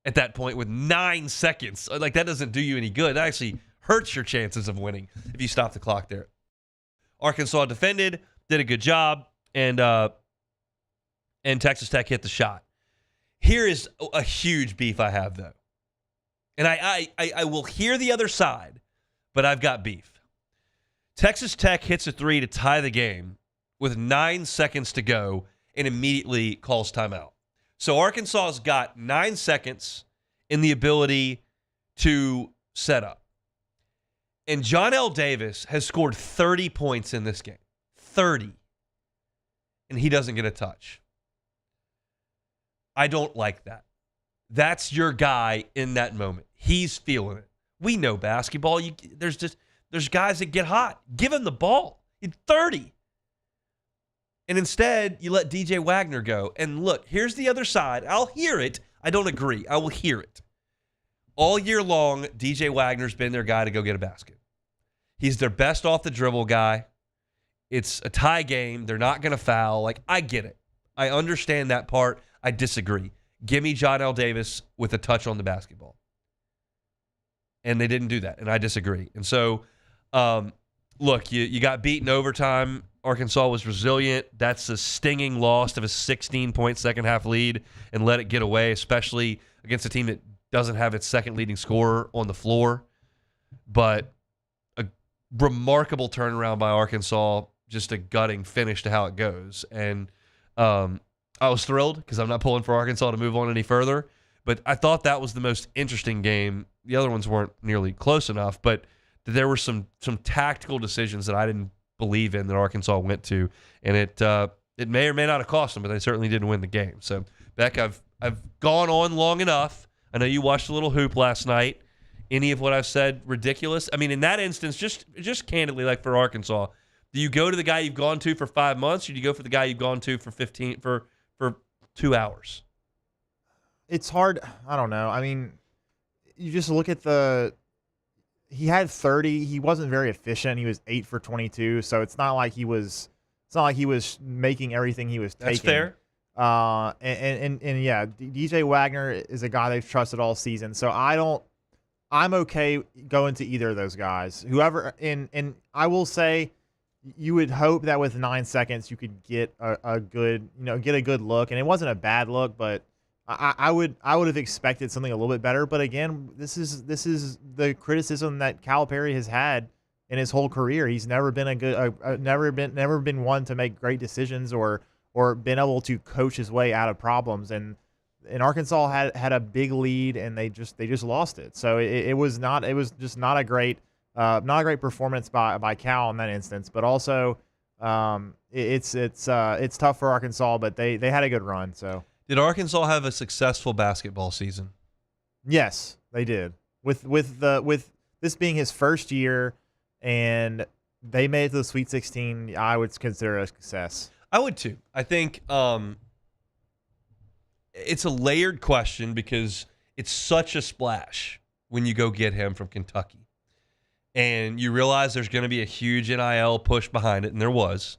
at that point with 9 seconds. Like, that doesn't do you any good. That actually hurts your chances of winning if you stop the clock there. Arkansas defended, did a good job, and Texas Tech hit the shot. Here is a huge beef I have, though. And I will hear the other side, but I've got beef. Texas Tech hits a 3 to tie the game with 9 seconds to go and immediately calls timeout. So Arkansas's got 9 seconds in the ability to set up. And John L. Davis has scored 30 points in this game. 30. and he doesn't get a touch. I don't like that. That's your guy in that moment. He's feeling it. We know basketball. There's guys that get hot. Give him the ball. He's 30. And instead, you let DJ Wagner go. And look, here's the other side. I'll hear it. I don't agree. I will hear it. All year long, DJ Wagner's been their guy to go get a basket. He's their best off the dribble guy. It's a tie game. They're not going to foul. Like, I get it. I understand that part. I disagree. Give me John L. Davis with a touch on the basketball. And they didn't do that, and I disagree. And so, look, you got beaten overtime. Arkansas was resilient. That's a stinging loss of a 16-point second-half lead and let it get away, especially against a team that doesn't have its second leading scorer on the floor. But a remarkable turnaround by Arkansas, just a gutting finish to how it goes. And I was thrilled because I'm not pulling for Arkansas to move on any further. But I thought that was the most interesting game. The other ones weren't nearly close enough, but there were some tactical decisions that I didn't believe in that Arkansas went to, and it may or may not have cost them, but they certainly didn't win the game. So, Beck, I've gone on long enough. I know you watched a little hoop last night. Any of what I've said ridiculous? I mean, in that instance, just candidly, like for Arkansas, do you go to the guy you've gone to for 5 months, or do you go for the guy you've gone to for 2 hours? It's hard. I don't know. I mean, you just look at he had 30. He wasn't very efficient. He was 8 for 22. So it's not like he was making everything he was taking. That's fair. And yeah, DJ Wagner is a guy they've trusted all season. So I'm okay going to either of those guys. Whoever, and I will say, you would hope that with 9 seconds you could get a good look, and it wasn't a bad look, but I would have expected something a little bit better. But again, this is the criticism that Calipari has had in his whole career. He's never been never been one to make great decisions or been able to coach his way out of problems. And Arkansas had a big lead, and they just lost it. So it was just not a great performance by Cal in that instance. But also, it's tough for Arkansas, but they had a good run. So. Did Arkansas have a successful basketball season? Yes, they did. With this being his first year, and they made it to the Sweet 16, I would consider it a success. I would too. I think it's a layered question because it's such a splash when you go get him from Kentucky, and you realize there's going to be a huge NIL push behind it, and there was.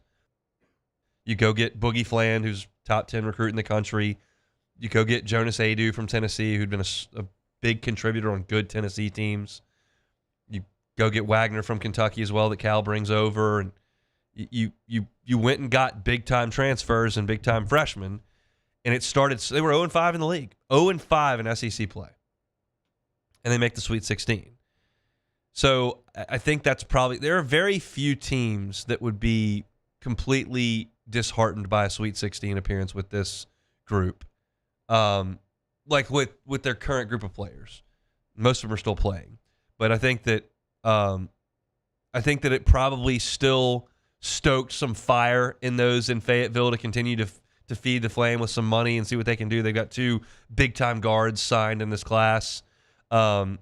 You go get Boogie Fland, who's top 10 recruit in the country. You go get Jonas Adu from Tennessee, who'd been a big contributor on good Tennessee teams. You go get Wagner from Kentucky as well that Cal brings over. And you went and got big-time transfers and big-time freshmen. And it started, they were 0-5 in the league. 0-5 in SEC play. And they make the Sweet 16. So I think that's probably, there are very few teams that would be completely disheartened by a Sweet 16 appearance with this group, like with their current group of players. Most of them are still playing, but I think that it probably still stoked some fire in those in Fayetteville to continue to feed the flame with some money and see what they can do. They've got 2 big time guards signed in this class. I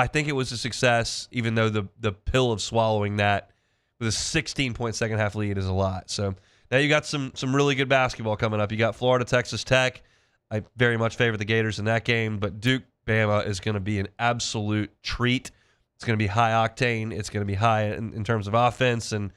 think it was a success, even though the pill of swallowing that with a 16-point second-half lead is a lot. So now you got some really good basketball coming up. You got Florida, Texas Tech. I very much favor the Gators in that game, but Duke, Bama is going to be an absolute treat. It's going to be high octane. It's going to be high in terms of offense, and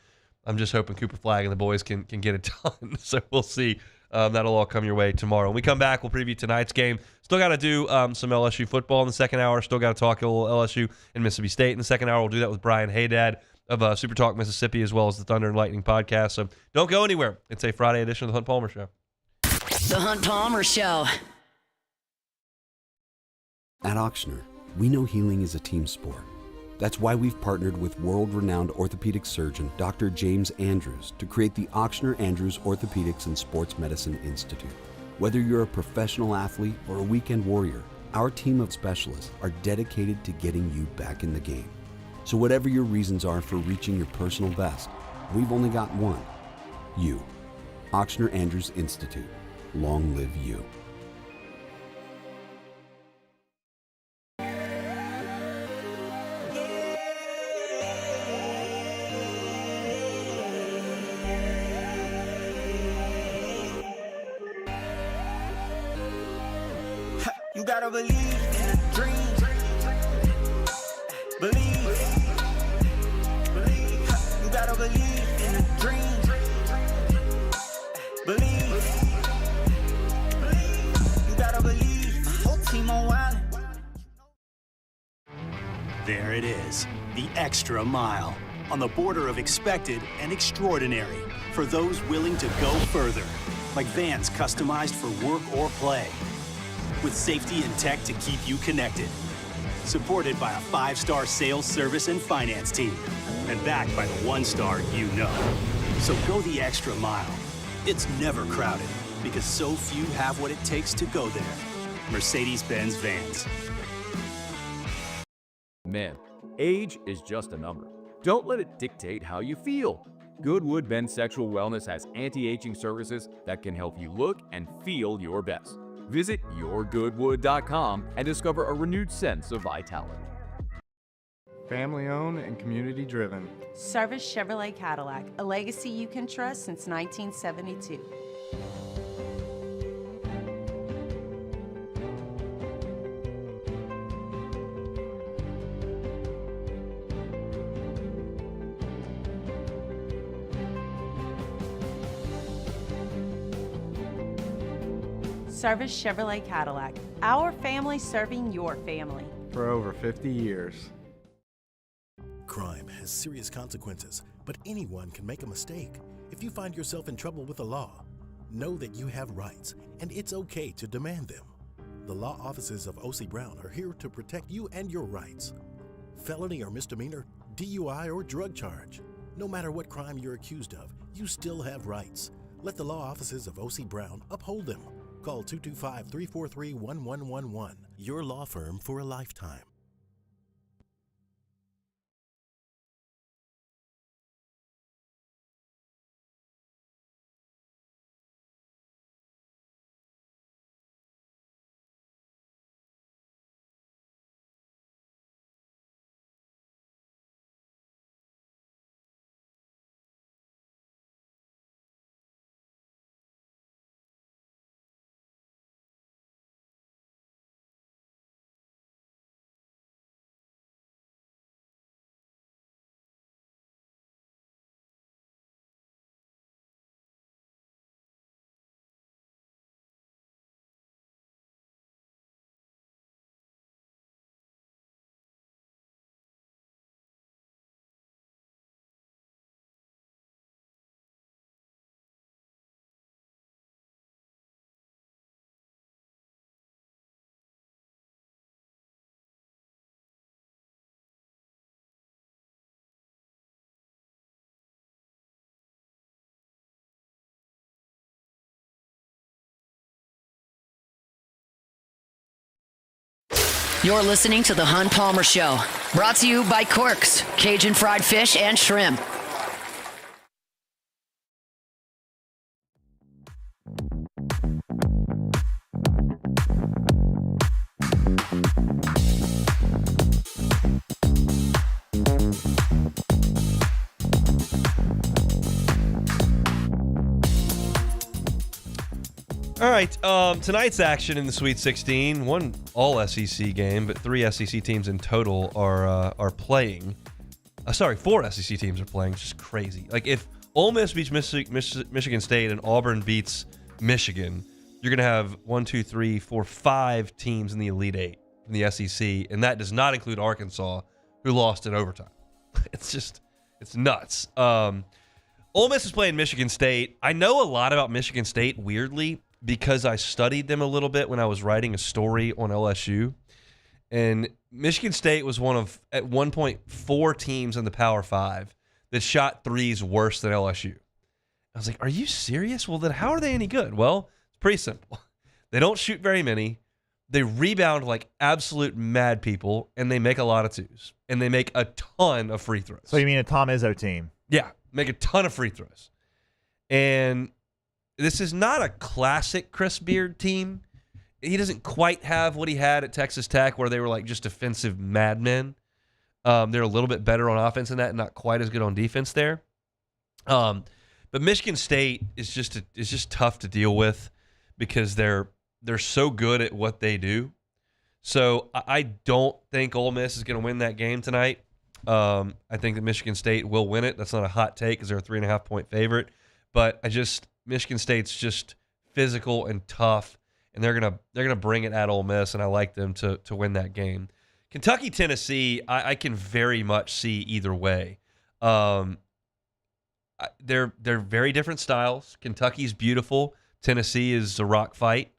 I'm just hoping Cooper Flagg and the boys can get it done. So we'll see. That'll all come your way tomorrow. When we come back, we'll preview tonight's game. Still got to do some LSU football in the second hour. Still got to talk a little LSU and Mississippi State in the second hour. We'll do that with Brian Haydad of Super Talk Mississippi, as well as the Thunder and Lightning podcast. So don't go anywhere. It's a Friday edition of the Hunt Palmer Show. The Hunt Palmer Show. At Auctioner, we know healing is a team sport. That's why we've partnered with world-renowned orthopedic surgeon Dr. James Andrews to create the Auctioner Andrews Orthopedics and Sports Medicine Institute. Whether you're a professional athlete or a weekend warrior, our team of specialists are dedicated to getting you back in the game. So whatever your reasons are for reaching your personal best, we've only got one: you. Auctioneer Andrews Institute. Long live you. You gotta believe in a dream. Believe. You gotta believe in a dream. Believe. You gotta believe. Whole team on wild. There it is, the extra mile, on the border of expected and extraordinary for those willing to go further, like vans customized for work or play, with safety and tech to keep you connected. Supported by a 5-star sales, service, and finance team. And backed by the 1-star you know. So go the extra mile. It's never crowded because so few have what it takes to go there. Mercedes-Benz Vans. Men, age is just a number. Don't let it dictate how you feel. Goodwood Men's Sexual Wellness has anti-aging services that can help you look and feel your best. Visit yourgoodwood.com and discover a renewed sense of vitality. Family owned and community driven. Service Chevrolet Cadillac, a legacy you can trust since 1972. Service Chevrolet Cadillac, our family serving your family. For over 50 years. Crime has serious consequences, but anyone can make a mistake. If you find yourself in trouble with the law, know that you have rights, and it's okay to demand them. The law offices of O.C. Brown are here to protect you and your rights. Felony or misdemeanor, DUI or drug charge. No matter what crime you're accused of, you still have rights. Let the law offices of O.C. Brown uphold them. Call 225-343-1111. Your law firm for a lifetime. You're listening to The Hun Palmer Show, brought to you by Corks, Cajun fried fish and shrimp. All right, tonight's action in the Sweet 16, one all-SEC game, but 3 SEC teams in total are playing. 4 SEC teams are playing, which is crazy. Like, if Ole Miss beats Michigan State and Auburn beats Michigan, you're going to have 5 teams in the Elite Eight in the SEC, and that does not include Arkansas, who lost in overtime. It's nuts. Ole Miss is playing Michigan State. I know a lot about Michigan State, weirdly, because I studied them a little bit when I was writing a story on LSU. And Michigan State was one of, at one point, 4 teams in the Power 5 that shot threes worse than LSU. I was like, are you serious? Well, then how are they any good? Well, it's pretty simple. They don't shoot very many. They rebound like absolute mad people, and they make a lot of twos. And they make a ton of free throws. So you mean a Tom Izzo team? Yeah, make a ton of free throws. And this is not a classic Chris Beard team. He doesn't quite have what he had at Texas Tech, where they were like just defensive madmen. They're a little bit better on offense than that, and not quite as good on defense there. But Michigan State is just tough to deal with because they're so good at what they do. So I don't think Ole Miss is going to win that game tonight. I think that Michigan State will win it. That's not a hot take because they're a 3.5-point favorite. But Michigan State's just physical and tough, and they're gonna bring it at Ole Miss, and I like them to win that game. Kentucky, Tennessee, I can very much see either way. They're very different styles. Kentucky's beautiful. Tennessee is a rock fight,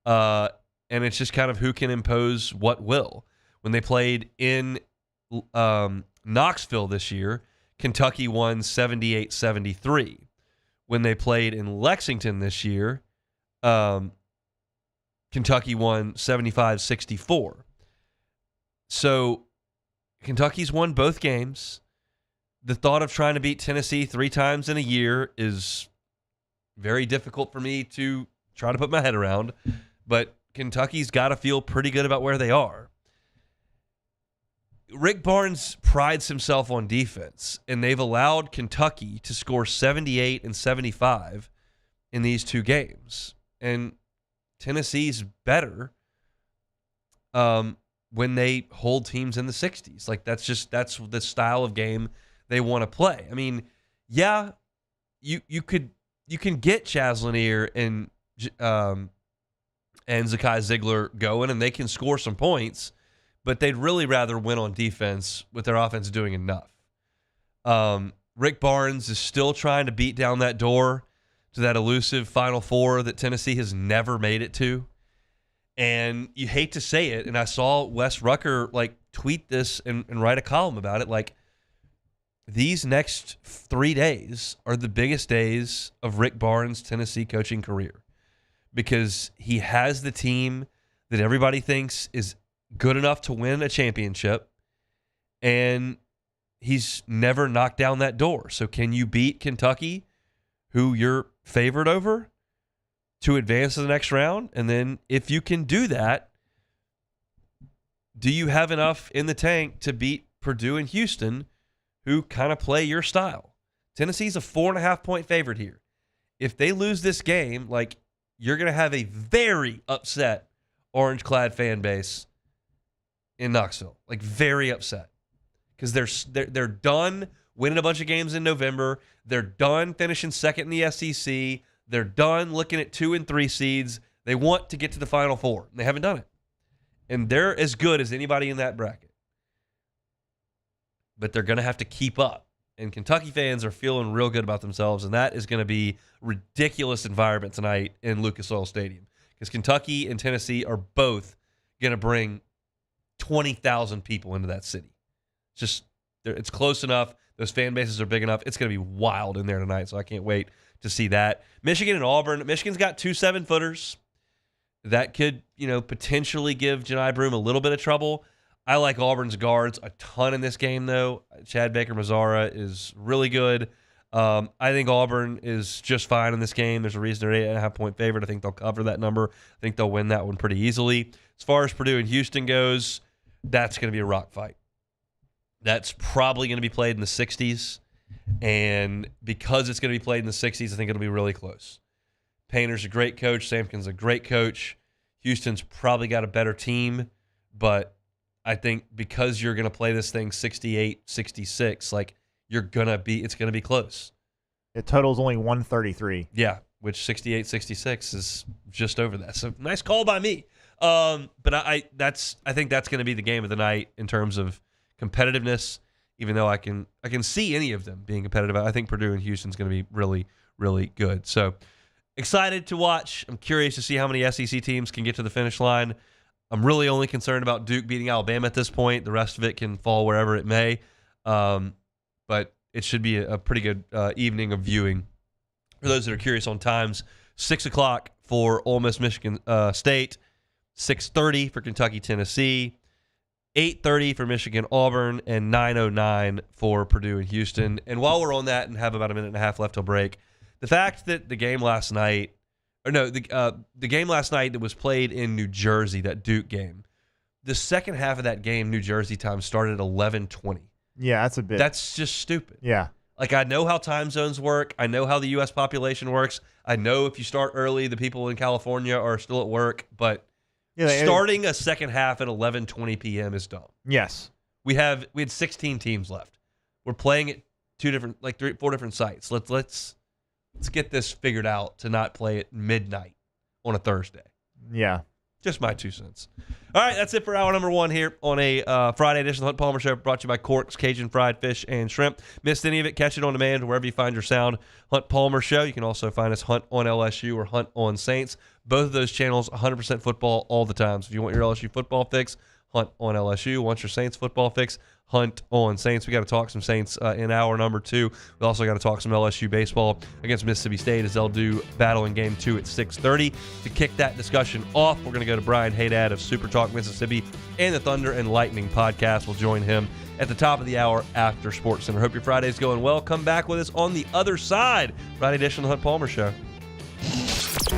and it's just kind of who can impose what will. When they played in Knoxville this year, Kentucky won 78-73. When they played in Lexington this year, Kentucky won 75-64. So Kentucky's won both games. The thought of trying to beat Tennessee 3 times in a year is very difficult for me to try to put my head around, but Kentucky's got to feel pretty good about where they are. Rick Barnes prides himself on defense, and they've allowed Kentucky to score 78 and 75 in these 2 games. And Tennessee's better when they hold teams in the 60s. Like that's the style of game they want to play. I mean, yeah, you can get Chaz Lanier and Zakai Ziegler going, and they can score some points, but they'd really rather win on defense with their offense doing enough. Rick Barnes is still trying to beat down that door to that elusive Final Four that Tennessee has never made it to. And you hate to say it, and I saw Wes Rucker tweet this and write a column about it. Like, these next 3 days are the biggest days of Rick Barnes' Tennessee coaching career, because he has the team that everybody thinks is good enough to win a championship, and he's never knocked down that door. So can you beat Kentucky, who you're favored over, to advance to the next round? And then if you can do that, do you have enough in the tank to beat Purdue and Houston, who kind of play your style? Tennessee's a 4.5-point favorite here. If they lose this game, you're going to have a very upset orange-clad fan base in Knoxville. Very upset. Because they're done winning a bunch of games in November. They're done finishing second in the SEC. They're done looking at 2 and 3 seeds. They want to get to the Final Four. They haven't done it. And they're as good as anybody in that bracket. But they're going to have to keep up. And Kentucky fans are feeling real good about themselves, and that is going to be ridiculous environment tonight in Lucas Oil Stadium. Because Kentucky and Tennessee are both going to bring 20,000 people into that city. It's close enough. Those fan bases are big enough. It's going to be wild in there tonight, so I can't wait to see that. Michigan and Auburn. Michigan's got 2 7-footers. That could, potentially give Janai Broome a little bit of trouble. I like Auburn's guards a ton in this game, though. Chad Baker-Mazara is really good. I think Auburn is just fine in this game. There's a reason they're 8.5-point favorite. I think they'll cover that number. I think they'll win that one pretty easily. As far as Purdue and Houston goes, that's going to be a rock fight. That's probably going to be played in the 60s. And because it's going to be played in the 60s, I think it'll be really close. Painter's a great coach. Sampkins a great coach. Houston's probably got a better team. But I think because you're going to play this thing 68-66, it's going to be close. It totals only 133. Yeah, which 68-66 is just over that. So nice call by me. But I think that's going to be the game of the night in terms of competitiveness. Even though I can see any of them being competitive, I think Purdue and Houston's going to be really, really good. So excited to watch. I'm curious to see how many SEC teams can get to the finish line. I'm really only concerned about Duke beating Alabama at this point. The rest of it can fall wherever it may. But it should be a pretty good evening of viewing. For those that are curious on times, 6 o'clock for Ole Miss, Michigan State, 6:30 for Kentucky, Tennessee, 8:30 for Michigan, Auburn, and 9:09 for Purdue and Houston. And while we're on that and have about a minute and a half left till break, The fact that the game last night, the game last night that was played in New Jersey, that Duke game, the second half of that game, New Jersey time, started at 11:20. Yeah, that's a bit. That's just stupid. Yeah. Like, I know how time zones work. I know how the U.S. population works. I know if you start early, the people in California are still at work. But starting a second half at 11:20 p.m. is dumb. Yes. We had 16 teams left. We're playing at 4 different sites. Let's get this figured out to not play at midnight on a Thursday. Yeah. Just my 2 cents. All right, that's it for hour number 1 here on a Friday edition of the Hunt Palmer Show, brought to you by Cork's Cajun Fried Fish and Shrimp. Missed any of it? Catch it on demand wherever you find your sound. Hunt Palmer Show. You can also find us Hunt on LSU or Hunt on Saints. Both of those channels, 100% football all the time. So if you want your LSU football fix, Hunt on LSU. Want your Saints football fix, Hunt on Saints. We got to talk some Saints in hour number 2. We also got to talk some LSU baseball against Mississippi State as they'll do battle in game 2 at 6:30. To kick that discussion off, we're going to go to Brian Haydad of Super Talk Mississippi and the Thunder and Lightning podcast. We'll join him at the top of the hour after Sports Center. Hope your Friday's going well. Come back with us on the other side. Friday edition of the Hunt Palmer Show.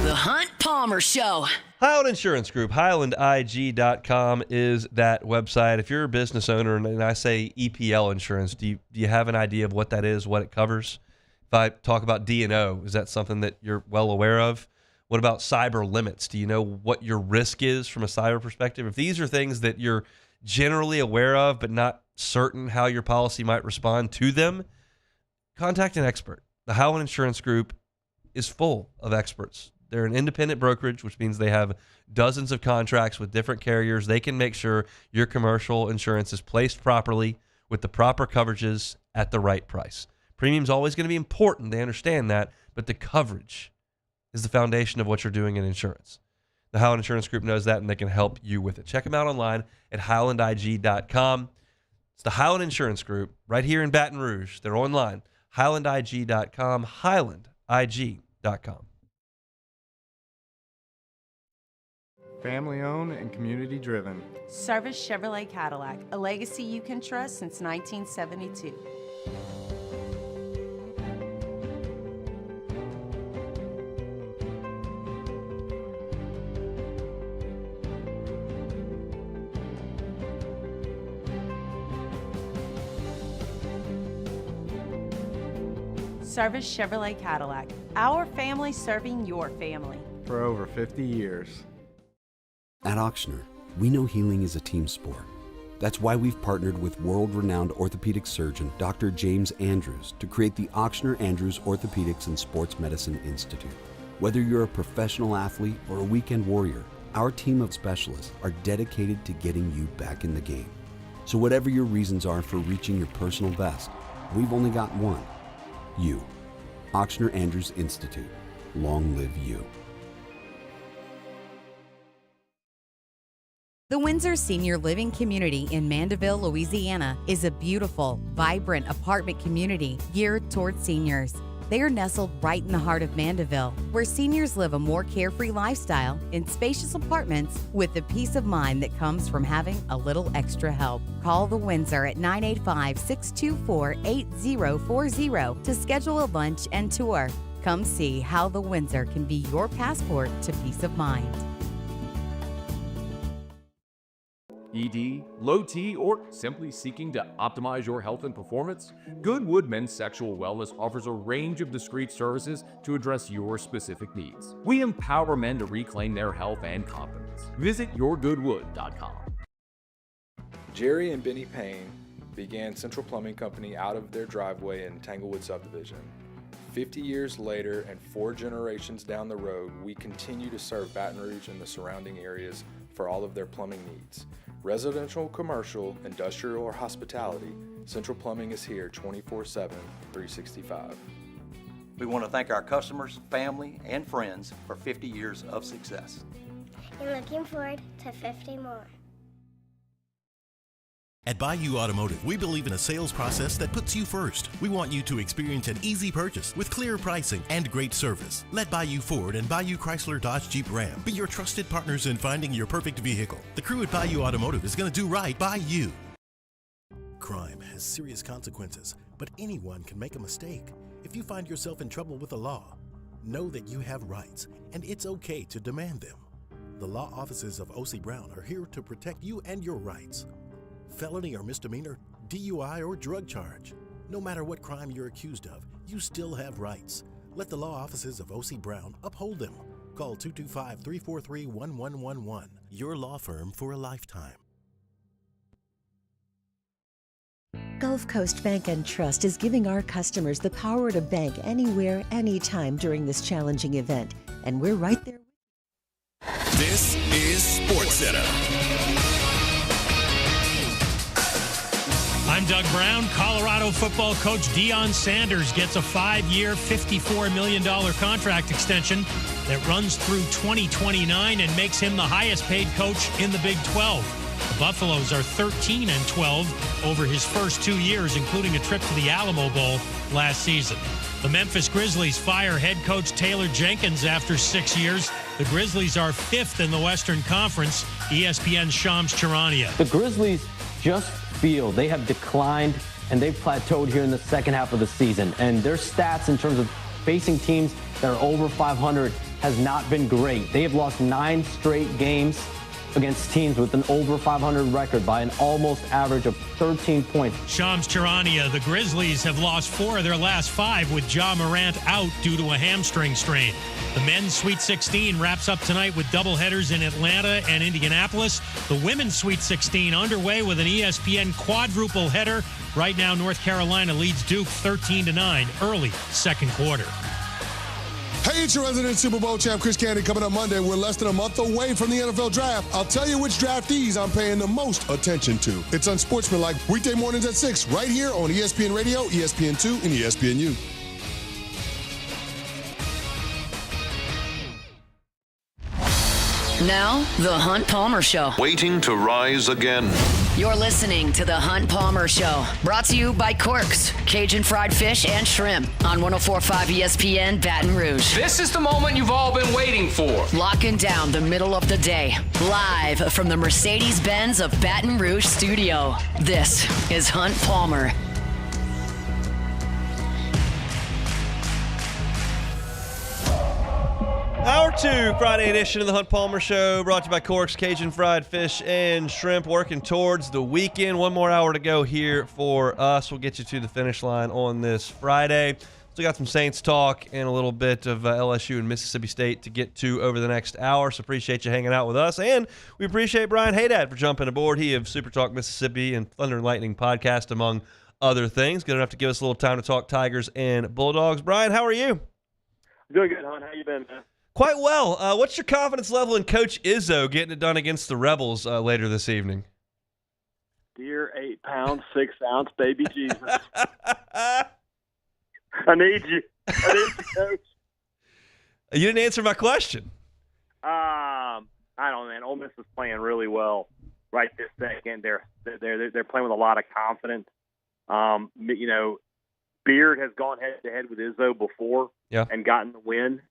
The Hunt Palmer Show. Highland Insurance Group, HighlandIG.com is that website. If you're a business owner and I say EPL insurance, do you have an idea of what that is, what it covers? If I talk about D&O, is that something that you're well aware of? What about cyber limits? Do you know what your risk is from a cyber perspective? If these are things that you're generally aware of but not certain how your policy might respond to them, contact an expert. The Highland Insurance Group is full of experts. They're an independent brokerage, which means they have dozens of contracts with different carriers. They can make sure your commercial insurance is placed properly with the proper coverages at the right price. Premium's always going to be important. They understand that, but the coverage is the foundation of what you're doing in insurance. The Highland Insurance Group knows that, and they can help you with it. Check them out online at HighlandIG.com. It's the Highland Insurance Group right here in Baton Rouge. They're online. HighlandIG.com, HighlandIG.com. Family owned and community driven. Service Chevrolet Cadillac, a legacy you can trust since 1972. Service Chevrolet Cadillac, our family serving your family. For over 50 years. At Auctioner, we know healing is a team sport. That's why we've partnered with world-renowned orthopedic surgeon Dr. James Andrews to create the Auctioner Andrews Orthopedics and Sports Medicine Institute. Whether you're a professional athlete or a weekend warrior, our team of specialists are dedicated to getting you back in the game. So whatever your reasons are for reaching your personal best, we've only got one. You. Auctioner Andrews Institute. Long live you. The Windsor Senior Living Community in Mandeville, Louisiana is a beautiful, vibrant apartment community geared towards seniors. They are nestled right in the heart of Mandeville, where seniors live a more carefree lifestyle in spacious apartments with the peace of mind that comes from having a little extra help. Call the Windsor at 985-624-8040 to schedule a lunch and tour. Come see how the Windsor can be your passport to peace of mind. ED, low T, or simply seeking to optimize your health and performance? Goodwood Men's Sexual Wellness offers a range of discreet services to address your specific needs. We empower men to reclaim their health and confidence. Visit yourgoodwood.com. Jerry and Benny Payne began Central Plumbing Company out of their driveway in Tanglewood subdivision. 50 years later and 4 generations down the road, we continue to serve Baton Rouge and the surrounding areas for all of their plumbing needs. Residential, commercial, industrial, or hospitality, Central Plumbing is here 24/7, 365. We want to thank our customers, family, and friends for 50 years of success. And looking forward to 50 more. At Bayou Automotive, we believe in a sales process that puts you first. We want you to experience an easy purchase with clear pricing and great service. Let Bayou Ford and Bayou Chrysler Dodge Jeep Ram be your trusted partners in finding your perfect vehicle. The crew at Bayou Automotive is going to do right by you. Crime has serious consequences, but anyone can make a mistake. If you find yourself in trouble with the law, Know that you have rights, and it's okay to demand them. The law offices of O.C. Brown are here to protect you and your rights. Felony or misdemeanor, DUI or drug charge. No matter what crime you're accused of, you still have rights. Let the law offices of O.C. Brown uphold them. Call 225-343-1111. Your law firm for a lifetime. Gulf Coast Bank and Trust is giving our customers the power to bank anywhere, anytime during this challenging event. And we're right there. This is SportsCenter. I'm Doug Brown. Colorado football coach Deion Sanders gets a 5-year, $54 million contract extension that runs through 2029 and makes him the highest paid coach in the Big 12. The Buffaloes are 13-12 over his first 2 years, including a trip to the Alamo Bowl last season. The Memphis Grizzlies fire head coach Taylor Jenkins after 6 years. The Grizzlies are 5th in the Western Conference. ESPN's Shams Charania. The Grizzlies just feel they have declined and they've plateaued here in the second half of the season. And their stats in terms of facing teams that are over 500 has not been great. They have lost 9 straight games against teams with an over 500 record by an almost average of 13 points. Shams Charania, the Grizzlies have lost 4 of their last 5 with Ja Morant out due to a hamstring strain. The men's Sweet 16 wraps up tonight with doubleheaders in Atlanta and Indianapolis. The women's Sweet 16 underway with an ESPN quadruple header. Right now, North Carolina leads Duke 13-9, early second quarter. Hey, it's your resident Super Bowl champ, Chris Candy, coming up Monday. We're less than a month away from the NFL Draft. I'll tell you which draftees I'm paying the most attention to. It's Unsportsmanlike, weekday mornings at 6, right here on ESPN Radio, ESPN2, and ESPNU. Now, The Hunt Palmer Show. Waiting to rise again. You're listening to The Hunt Palmer Show. Brought to you by Corks, Cajun fried fish and shrimp on 104.5 ESPN Baton Rouge. This is the moment you've all been waiting for. Locking down the middle of the day. Live from the Mercedes-Benz of Baton Rouge studio. This is Hunt Palmer. Hour 2, Friday edition of the Hunt Palmer Show, brought to you by Corks, Cajun fried fish and shrimp, working towards the weekend. One more hour to go here for us. We'll get you to the finish line on this Friday. Still got some Saints talk and a little bit of LSU and Mississippi State to get to over the next hour, so appreciate you hanging out with us. And we appreciate Brian Haydad for jumping aboard. He of Super Talk Mississippi and Thunder and Lightning podcast, among other things. Good enough to give us a little time to talk Tigers and Bulldogs. Brian, how are you? Doing good, hon. How you been, man? Quite well. What's your confidence level in Coach Izzo getting it done against the Rebels later this evening? Dear 8 pounds, 6 ounce, baby Jesus. I need you. Coach. You didn't answer my question. I don't know, man. Ole Miss is playing really well right this second. They're playing with a lot of confidence. You know, Beard has gone head to head with Izzo before and gotten the win.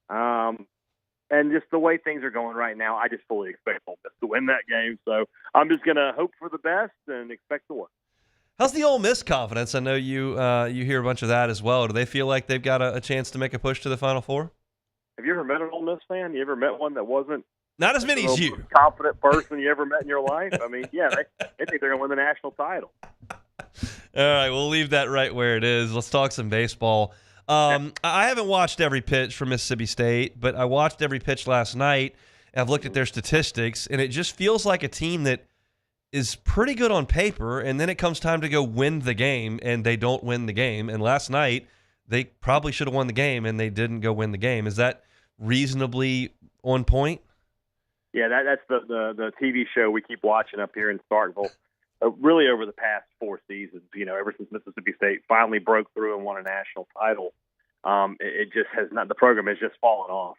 And just the way things are going right now, I just fully expect Ole Miss to win that game. So I'm just going to hope for the best and expect the worst. How's the Ole Miss confidence? I know you hear a bunch of that as well. Do they feel like they've got a chance to make a push to the Final Four? Have you ever met an Ole Miss fan? You ever met one that wasn't not as many as you? Most confident person you ever met in your life? I mean, yeah, they think they're going to win the national title. All right, we'll leave that right where it is. Let's talk some baseball. I haven't watched every pitch from Mississippi State, but I watched every pitch last night. And I've looked at their statistics, and it just feels like a team that is pretty good on paper, and then it comes time to go win the game, and they don't win the game. And last night, they probably should have won the game, and they didn't go win the game. Is that reasonably on point? Yeah, that's the TV show we keep watching up here in Starkville. Really over the past 4 seasons, you know, ever since Mississippi State finally broke through and won a national title, it just has not. The program has just fallen off.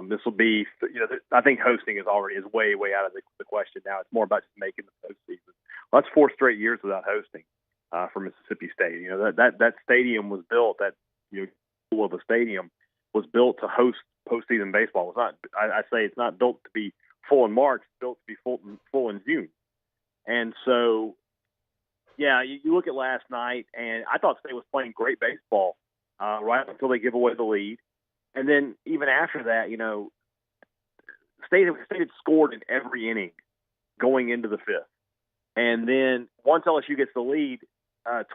This will be, you know, I think hosting is way out of the question now. It's more about just making the postseason. Well, that's 4 straight years without hosting for Mississippi State. You know, that stadium was built. That, you know, of a stadium was built to host postseason baseball. It's not. I say it's not built to be full in March. It's built to be full in June. And so, yeah, you look at last night, and I thought State was playing great baseball right until they give away the lead. And then even after that, State had scored in every inning going into the fifth. And then once LSU gets the lead,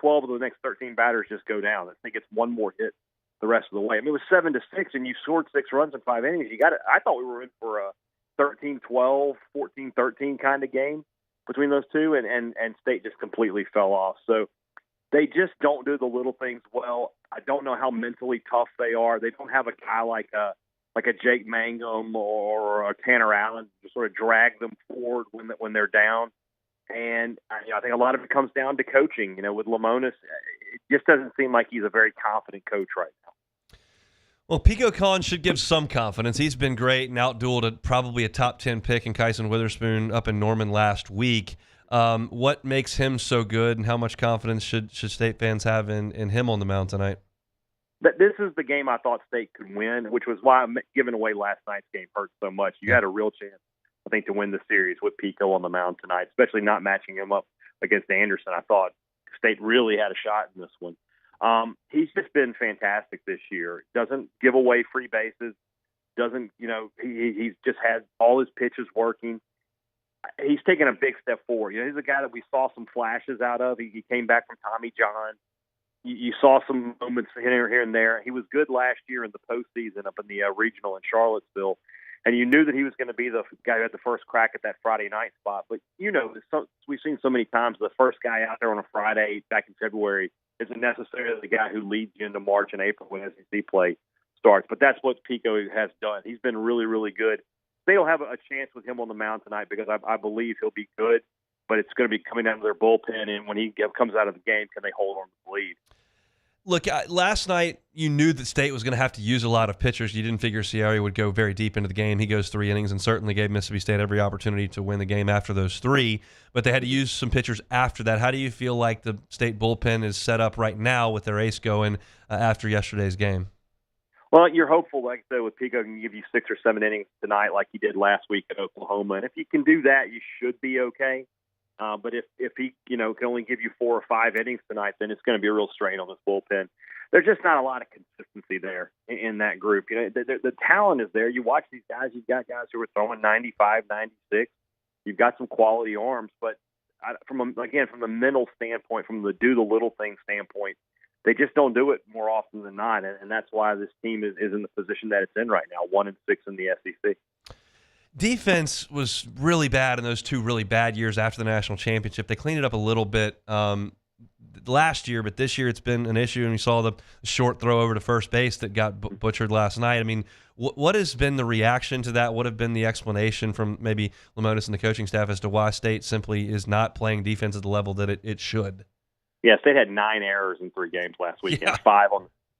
12 of the next 13 batters just go down. I think it's one more hit the rest of the way. I mean, it was 7-6, and you scored 6 runs in 5 innings. I thought we were in for a 13-12, 14-13 kind of game between those two, and State just completely fell off. So they just don't do the little things well. I don't know how mentally tough they are. They don't have a guy like a Jake Mangum or a Tanner Allen to sort of drag them forward when they're down. And I think a lot of it comes down to coaching. With Lemonis, it just doesn't seem like he's a very confident coach right now. Well, Pico Collins should give some confidence. He's been great and outdueled probably a top 10 pick in Kyson Witherspoon up in Norman last week. What makes him so good, and how much confidence should State fans have in him on the mound tonight? This is the game I thought State could win, which was why giving away last night's game hurt so much. You had a real chance, I think, to win the series with Pico on the mound tonight, especially not matching him up against Anderson. I thought State really had a shot in this one. He's just been fantastic this year. Doesn't give away free bases. Doesn't, he's just had all his pitches working. He's taken a big step forward. He's a guy that we saw some flashes out of. He came back from Tommy John. You saw some moments here and there. He was good last year in the postseason up in the regional in Charlottesville, and you knew that he was going to be the guy who had the first crack at that Friday night spot. But, we've seen so many times the first guy out there on a Friday back in February isn't necessarily the guy who leads you into March and April when SEC play starts. But that's what Pico has done. He's been really, really good. They'll have a chance with him on the mound tonight because I believe he'll be good, but it's going to be coming down to their bullpen, and when he comes out of the game, can they hold on to the lead? Look, last night you knew that State was going to have to use a lot of pitchers. You didn't figure Ciari would go very deep into the game. He goes 3 innings and certainly gave Mississippi State every opportunity to win the game after those 3, but they had to use some pitchers after that. How do you feel like the State bullpen is set up right now with their ace going after yesterday's game? Well, you're hopeful, like I said, with Pico can give you 6 or 7 innings tonight like he did last week at Oklahoma. And if you can do that, you should be okay. But if he, can only give you 4 or 5 innings tonight, then it's going to be a real strain on this bullpen. There's just not a lot of consistency there in that group. The talent is there. You watch these guys. You've got guys who are throwing 95, 96. You've got some quality arms. But from the mental standpoint, from the do the little thing standpoint, they just don't do it more often than not. And that's why this team is in the position that it's in right now, 1-6 in the SEC. Defense was really bad in those 2 really bad years after the national championship. They cleaned it up a little bit last year, but this year it's been an issue, and we saw the short throw over to first base that got butchered last night. I mean, what has been the reaction to that? What have been the explanation from maybe Lemonis and the coaching staff as to why State simply is not playing defense at the level that it should? Yeah, State had 9 errors in 3 games last weekend. Yeah.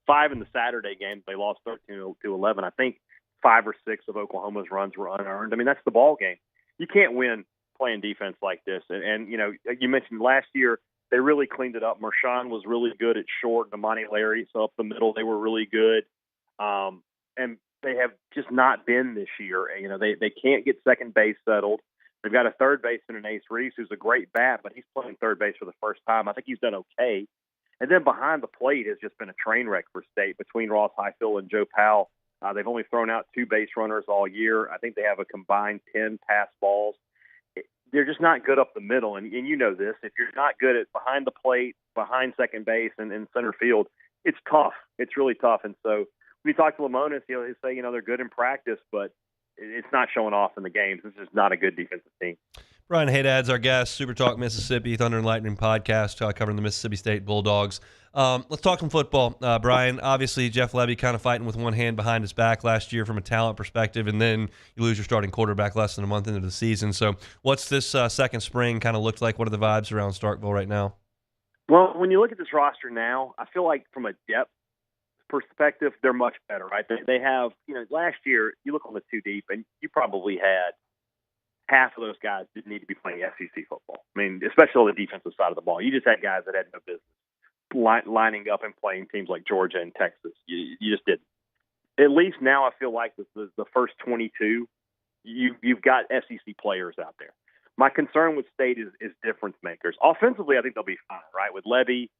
5 in the Saturday game. They lost 13-11. I think 5 or 6 of Oklahoma's runs were unearned. I mean, that's the ball game. You can't win playing defense like this. And you mentioned last year they really cleaned it up. Marshawn was really good at short. Damani Larry, so up the middle, they were really good. And they have just not been this year. They can't get second base settled. They've got a third baseman in Ace Reese, who's a great bat, but he's playing third base for the first time. I think he's done okay. And then behind the plate has just been a train wreck for State between Ross Highfield and Joe Powell. They've only thrown out 2 base runners all year. I think they have a combined 10 pass balls. They're just not good up the middle. And you know this. If you're not good at behind the plate, behind second base, and in center field, it's tough. It's really tough. And so when you talk to Lemonis, he'll say, they're good in practice, but it's not showing off in the games. It's just not a good defensive team. Brian Haydad's our guest, Super Talk Mississippi, Thunder and Lightning podcast, covering the Mississippi State Bulldogs. Let's talk some football. Brian, obviously Jeff Levy kind of fighting with one hand behind his back last year from a talent perspective, and then you lose your starting quarterback less than a month into the season. So what's this second spring kind of looked like? What are the vibes around Starkville right now? Well, when you look at this roster now, I feel like from a depth perspective, they're much better, right? They have, last year, you look on the 2 deep, and you probably had half of those guys didn't need to be playing SEC football. I mean, especially on the defensive side of the ball. You just had guys that had no business lining up and playing teams like Georgia and Texas. You just didn't. At least now I feel like the first 22, you've got SEC players out there. My concern with State is difference makers. Offensively, I think they'll be fine, right? With Levy,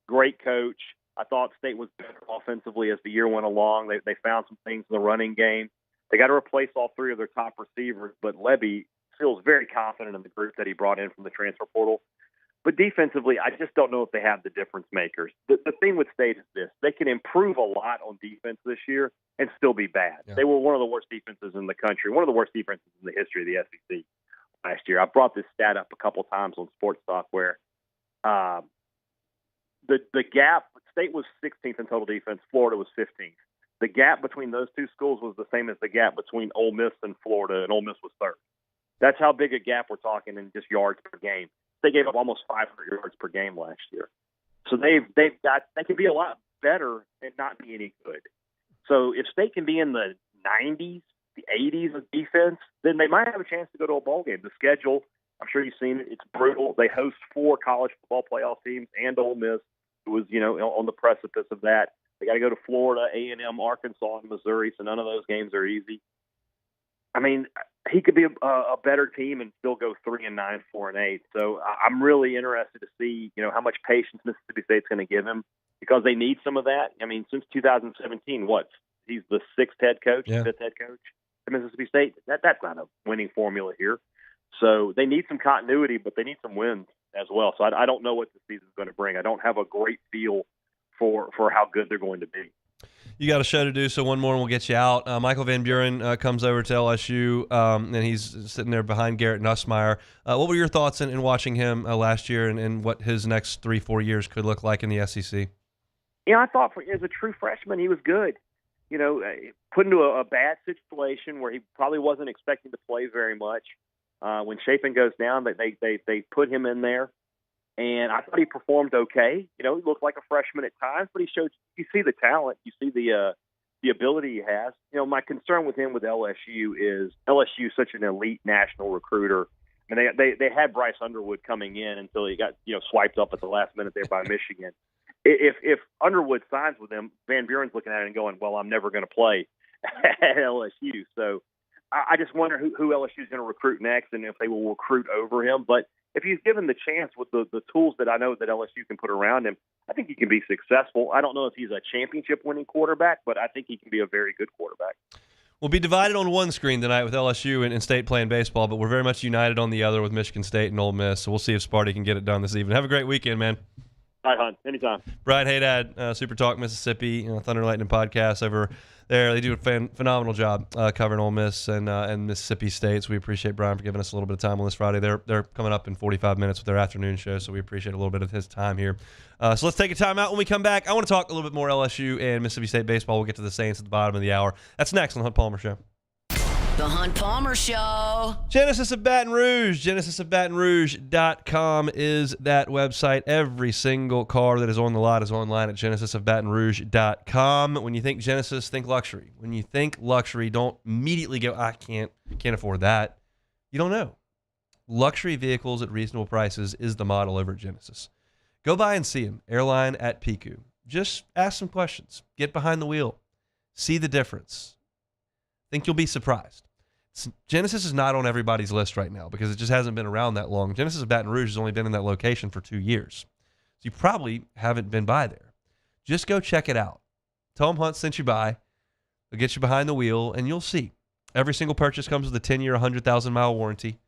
great coach. I thought State was better offensively as the year went along. They found some things in the running game. They got to replace all three of their top receivers, but Levy feels very confident in the group that he brought in from the transfer portal. But defensively, I just don't know if they have the difference makers. The thing with State is this. They can improve a lot on defense this year and still be bad. Yeah. They were one of the worst defenses in the country, one of the worst defenses in the history of the SEC last year. I brought this stat up a couple times on Sports Talk where the gap, State was 16th in total defense, Florida was 15th. The gap between those two schools was the same as the gap between Ole Miss and Florida, and Ole Miss was third. That's how big a gap we're talking in just yards per game. They gave up almost 500 yards per game last year. So they can be a lot better and not be any good. So if State can be in the 90s, the 80s of defense, then they might have a chance to go to a bowl game. The schedule, I'm sure you've seen it, it's brutal. They host 4 college football playoff teams and Ole Miss, who was, on the precipice of that. They got to go to Florida, A&M, Arkansas, and Missouri, so none of those games are easy. I mean, he could be a better team and still go 3-9, 4-8. So I'm really interested to see, how much patience Mississippi State's going to give him because they need some of that. I mean, since 2017, he's the 6th head coach, 5th head coach at Mississippi State. That's not a winning formula here. So they need some continuity, but they need some wins as well. So I don't know what the season's going to bring. I don't have a great feel for how good they're going to be. You got a show to do, so one more and we'll get you out. Michael Van Buren comes over to LSU, and he's sitting there behind Garrett Nussmeier. What were your thoughts in watching him last year and what his next 3-4 years could look like in the SEC? I thought as a true freshman he was good. Put into a bad situation where he probably wasn't expecting to play very much. When Chapin goes down, they put him in there. And I thought he performed okay. He looked like a freshman at times, but you see the talent, you see the ability he has. My concern with him with LSU is LSU is such an elite national recruiter. And they had Bryce Underwood coming in until he got, swiped up at the last minute there by Michigan. If Underwood signs with them, Van Buren's looking at it and going, well, I'm never going to play at LSU. So I just wonder who LSU is going to recruit next and if they will recruit over him. But if he's given the chance with the tools that I know that LSU can put around him, I think he can be successful. I don't know if he's a championship-winning quarterback, but I think he can be a very good quarterback. We'll be divided on one screen tonight with LSU and State playing baseball, but we're very much united on the other with Michigan State and Ole Miss. So we'll see if Sparty can get it done this evening. Have a great weekend, man. All right, hon. Anytime. Brian Haydad, Super Talk Mississippi, Thunder Lightning podcast over there. They do a phenomenal job covering Ole Miss and Mississippi State. So we appreciate Brian for giving us a little bit of time on this Friday. They're coming up in 45 minutes with their afternoon show, so we appreciate a little bit of his time here. So let's take a time out. When we come back, I want to talk a little bit more LSU and Mississippi State baseball. We'll get to the Saints at the bottom of the hour. That's next on the Hunt Palmer Show. The Hunt Palmer Show. Genesis of Baton Rouge. GenesisofBatonRouge.com is that website. Every single car that is on the lot is online at GenesisofBatonRouge.com. When you think Genesis, think luxury. When you think luxury, don't immediately go, I can't afford that. You don't know. Luxury vehicles at reasonable prices is the model over at Genesis. Go by and see them. Airline at Piku. Just ask some questions. Get behind the wheel. See the difference. Think you'll be surprised. Genesis is not on everybody's list right now because it just hasn't been around that long. Genesis of Baton Rouge has only been in that location for 2 years. So you probably haven't been by there. Just go check it out. Tell them Hunt sent you by. They'll get you behind the wheel, and you'll see. Every single purchase comes with a 10-year, 100,000-mile warranty.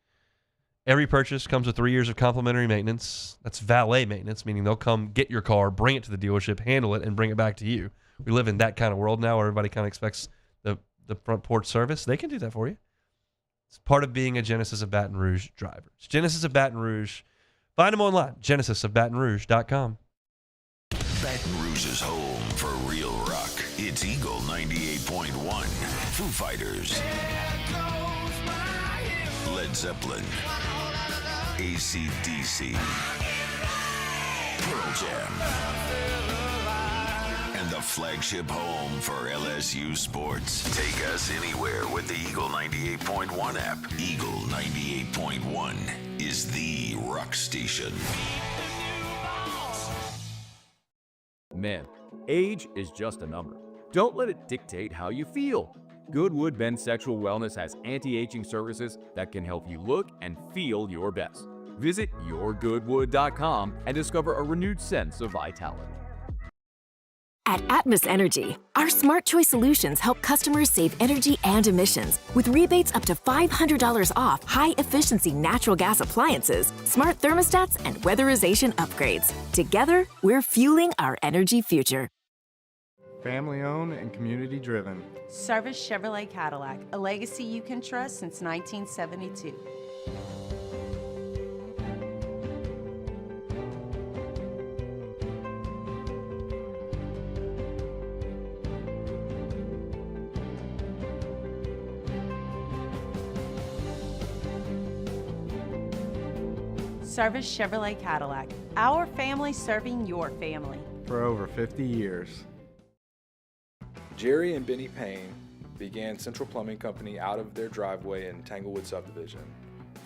Every purchase comes with 3 years of complimentary maintenance. That's valet maintenance, meaning they'll come get your car, bring it to the dealership, handle it, and bring it back to you. We live in that kind of world now where everybody kind of expects the front porch service. They can do that for you. It's part of being a Genesis of Baton Rouge driver. It's Genesis of Baton Rouge. Find them online, GenesisofBatonRouge.com. Baton Rouge's home for real rock. It's Eagle 98.1. Foo Fighters. Led Zeppelin. AC/DC. Pearl Jam. And the flagship home for LSU sports. Take us anywhere with the Eagle 98.1 app. Eagle 98.1 is the rock station. Men, age is just a number. Don't let it dictate how you feel. Goodwood Men's Sexual Wellness has anti-aging services that can help you look and feel your best. Visit yourgoodwood.com and discover a renewed sense of vitality. At Atmos Energy, our Smart Choice solutions help customers save energy and emissions with rebates up to $500 off high-efficiency natural gas appliances, smart thermostats, and weatherization upgrades. Together, we're fueling our energy future. Family owned and community driven. Service Chevrolet Cadillac, a legacy you can trust since 1972. Service Chevrolet Cadillac, our family serving your family. For over 50 years. Jerry and Benny Payne began Central Plumbing Company out of their driveway in Tanglewood subdivision.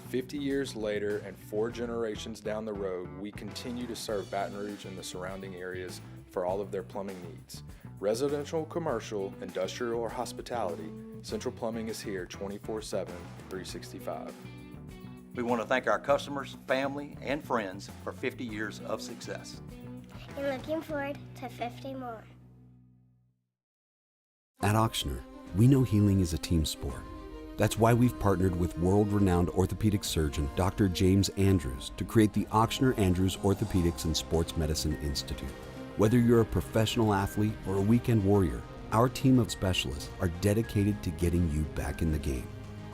50 years later and 4 generations down the road, we continue to serve Baton Rouge and the surrounding areas for all of their plumbing needs. Residential, commercial, industrial, or hospitality, Central Plumbing is here 24/7, 365. We want to thank our customers, family, and friends for 50 years of success. And looking forward to 50 more. At Auctioner, we know healing is a team sport. That's why we've partnered with world-renowned orthopedic surgeon Dr. James Andrews to create the Auctioner Andrews Orthopedics and Sports Medicine Institute. Whether you're a professional athlete or a weekend warrior, our team of specialists are dedicated to getting you back in the game.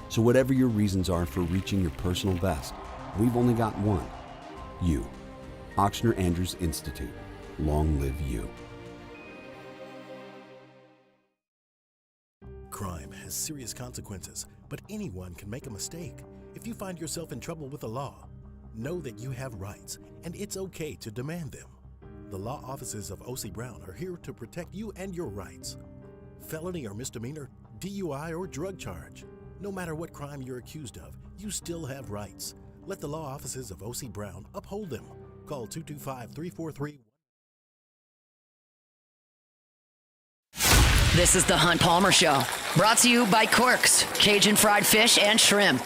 So whatever your reasons are for reaching your personal best, we've only got one: you. Auctioner Andrews Institute. Long live you. Crime has serious consequences, but anyone can make a mistake. If you find yourself in trouble with the law, know that you have rights, and it's okay to demand them. The law offices of O.C. Brown are here to protect you and your rights. Felony or misdemeanor, DUI or drug charge. No matter what crime you're accused of, you still have rights. Let the law offices of O.C. Brown uphold them. Call 225-343. This is the Hunt Palmer Show, brought to you by Quirks, Cajun fried fish and shrimp.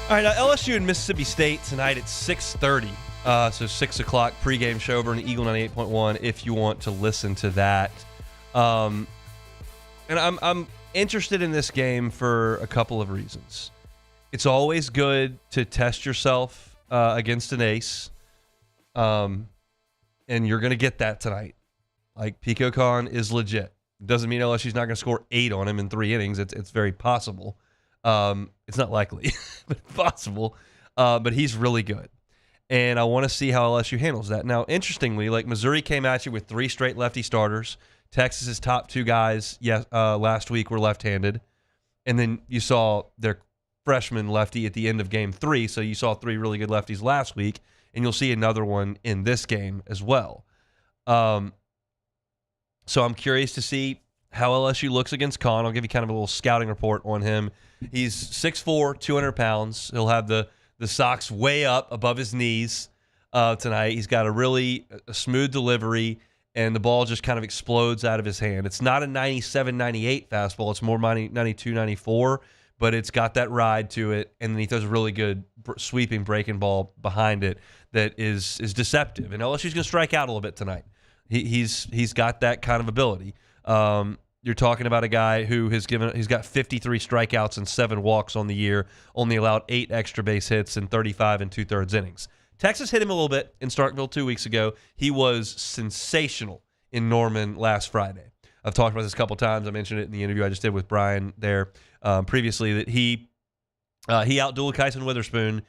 All right, LSU and Mississippi State tonight at 6:30. So 6 o'clock pregame show over on Eagle 98.1 if you want to listen to that. And I'm interested in this game for a couple of reasons. It's always good to test yourself against an ace. And you're going to get that tonight. Like, Pico Khan is legit. Doesn't mean LSU's not going to score 8 on him in 3 innings. It's very possible. It's not likely, but it's possible. But he's really good. And I want to see how LSU handles that. Now, interestingly, like, Missouri came at you with 3 straight lefty starters. Texas's top 2 guys last week were left-handed. And then you saw their freshman lefty at the end of game 3. So you saw 3 really good lefties last week. And you'll see another one in this game as well. So I'm curious to see how LSU looks against Khan. I'll give you kind of a little scouting report on him. He's 6'4", 200 pounds. He'll have the socks way up above his knees tonight. He's got a smooth delivery, and the ball just kind of explodes out of his hand. It's not a 97, 98 fastball. It's more 92, 94, but it's got that ride to it, and then he throws a really good sweeping breaking ball behind it that is deceptive. And LSU's going to strike out a little bit tonight. He's got that kind of ability. You're talking about a guy who he's got 53 strikeouts and 7 walks on the year, only allowed 8 extra base hits in 35 and 2/3 innings. Texas hit him a little bit in Starkville 2 weeks ago. He was sensational in Norman last Friday. I've talked about this a couple times. I mentioned it in the interview I just did with Brian there previously, that he outdueled Kyson Witherspoon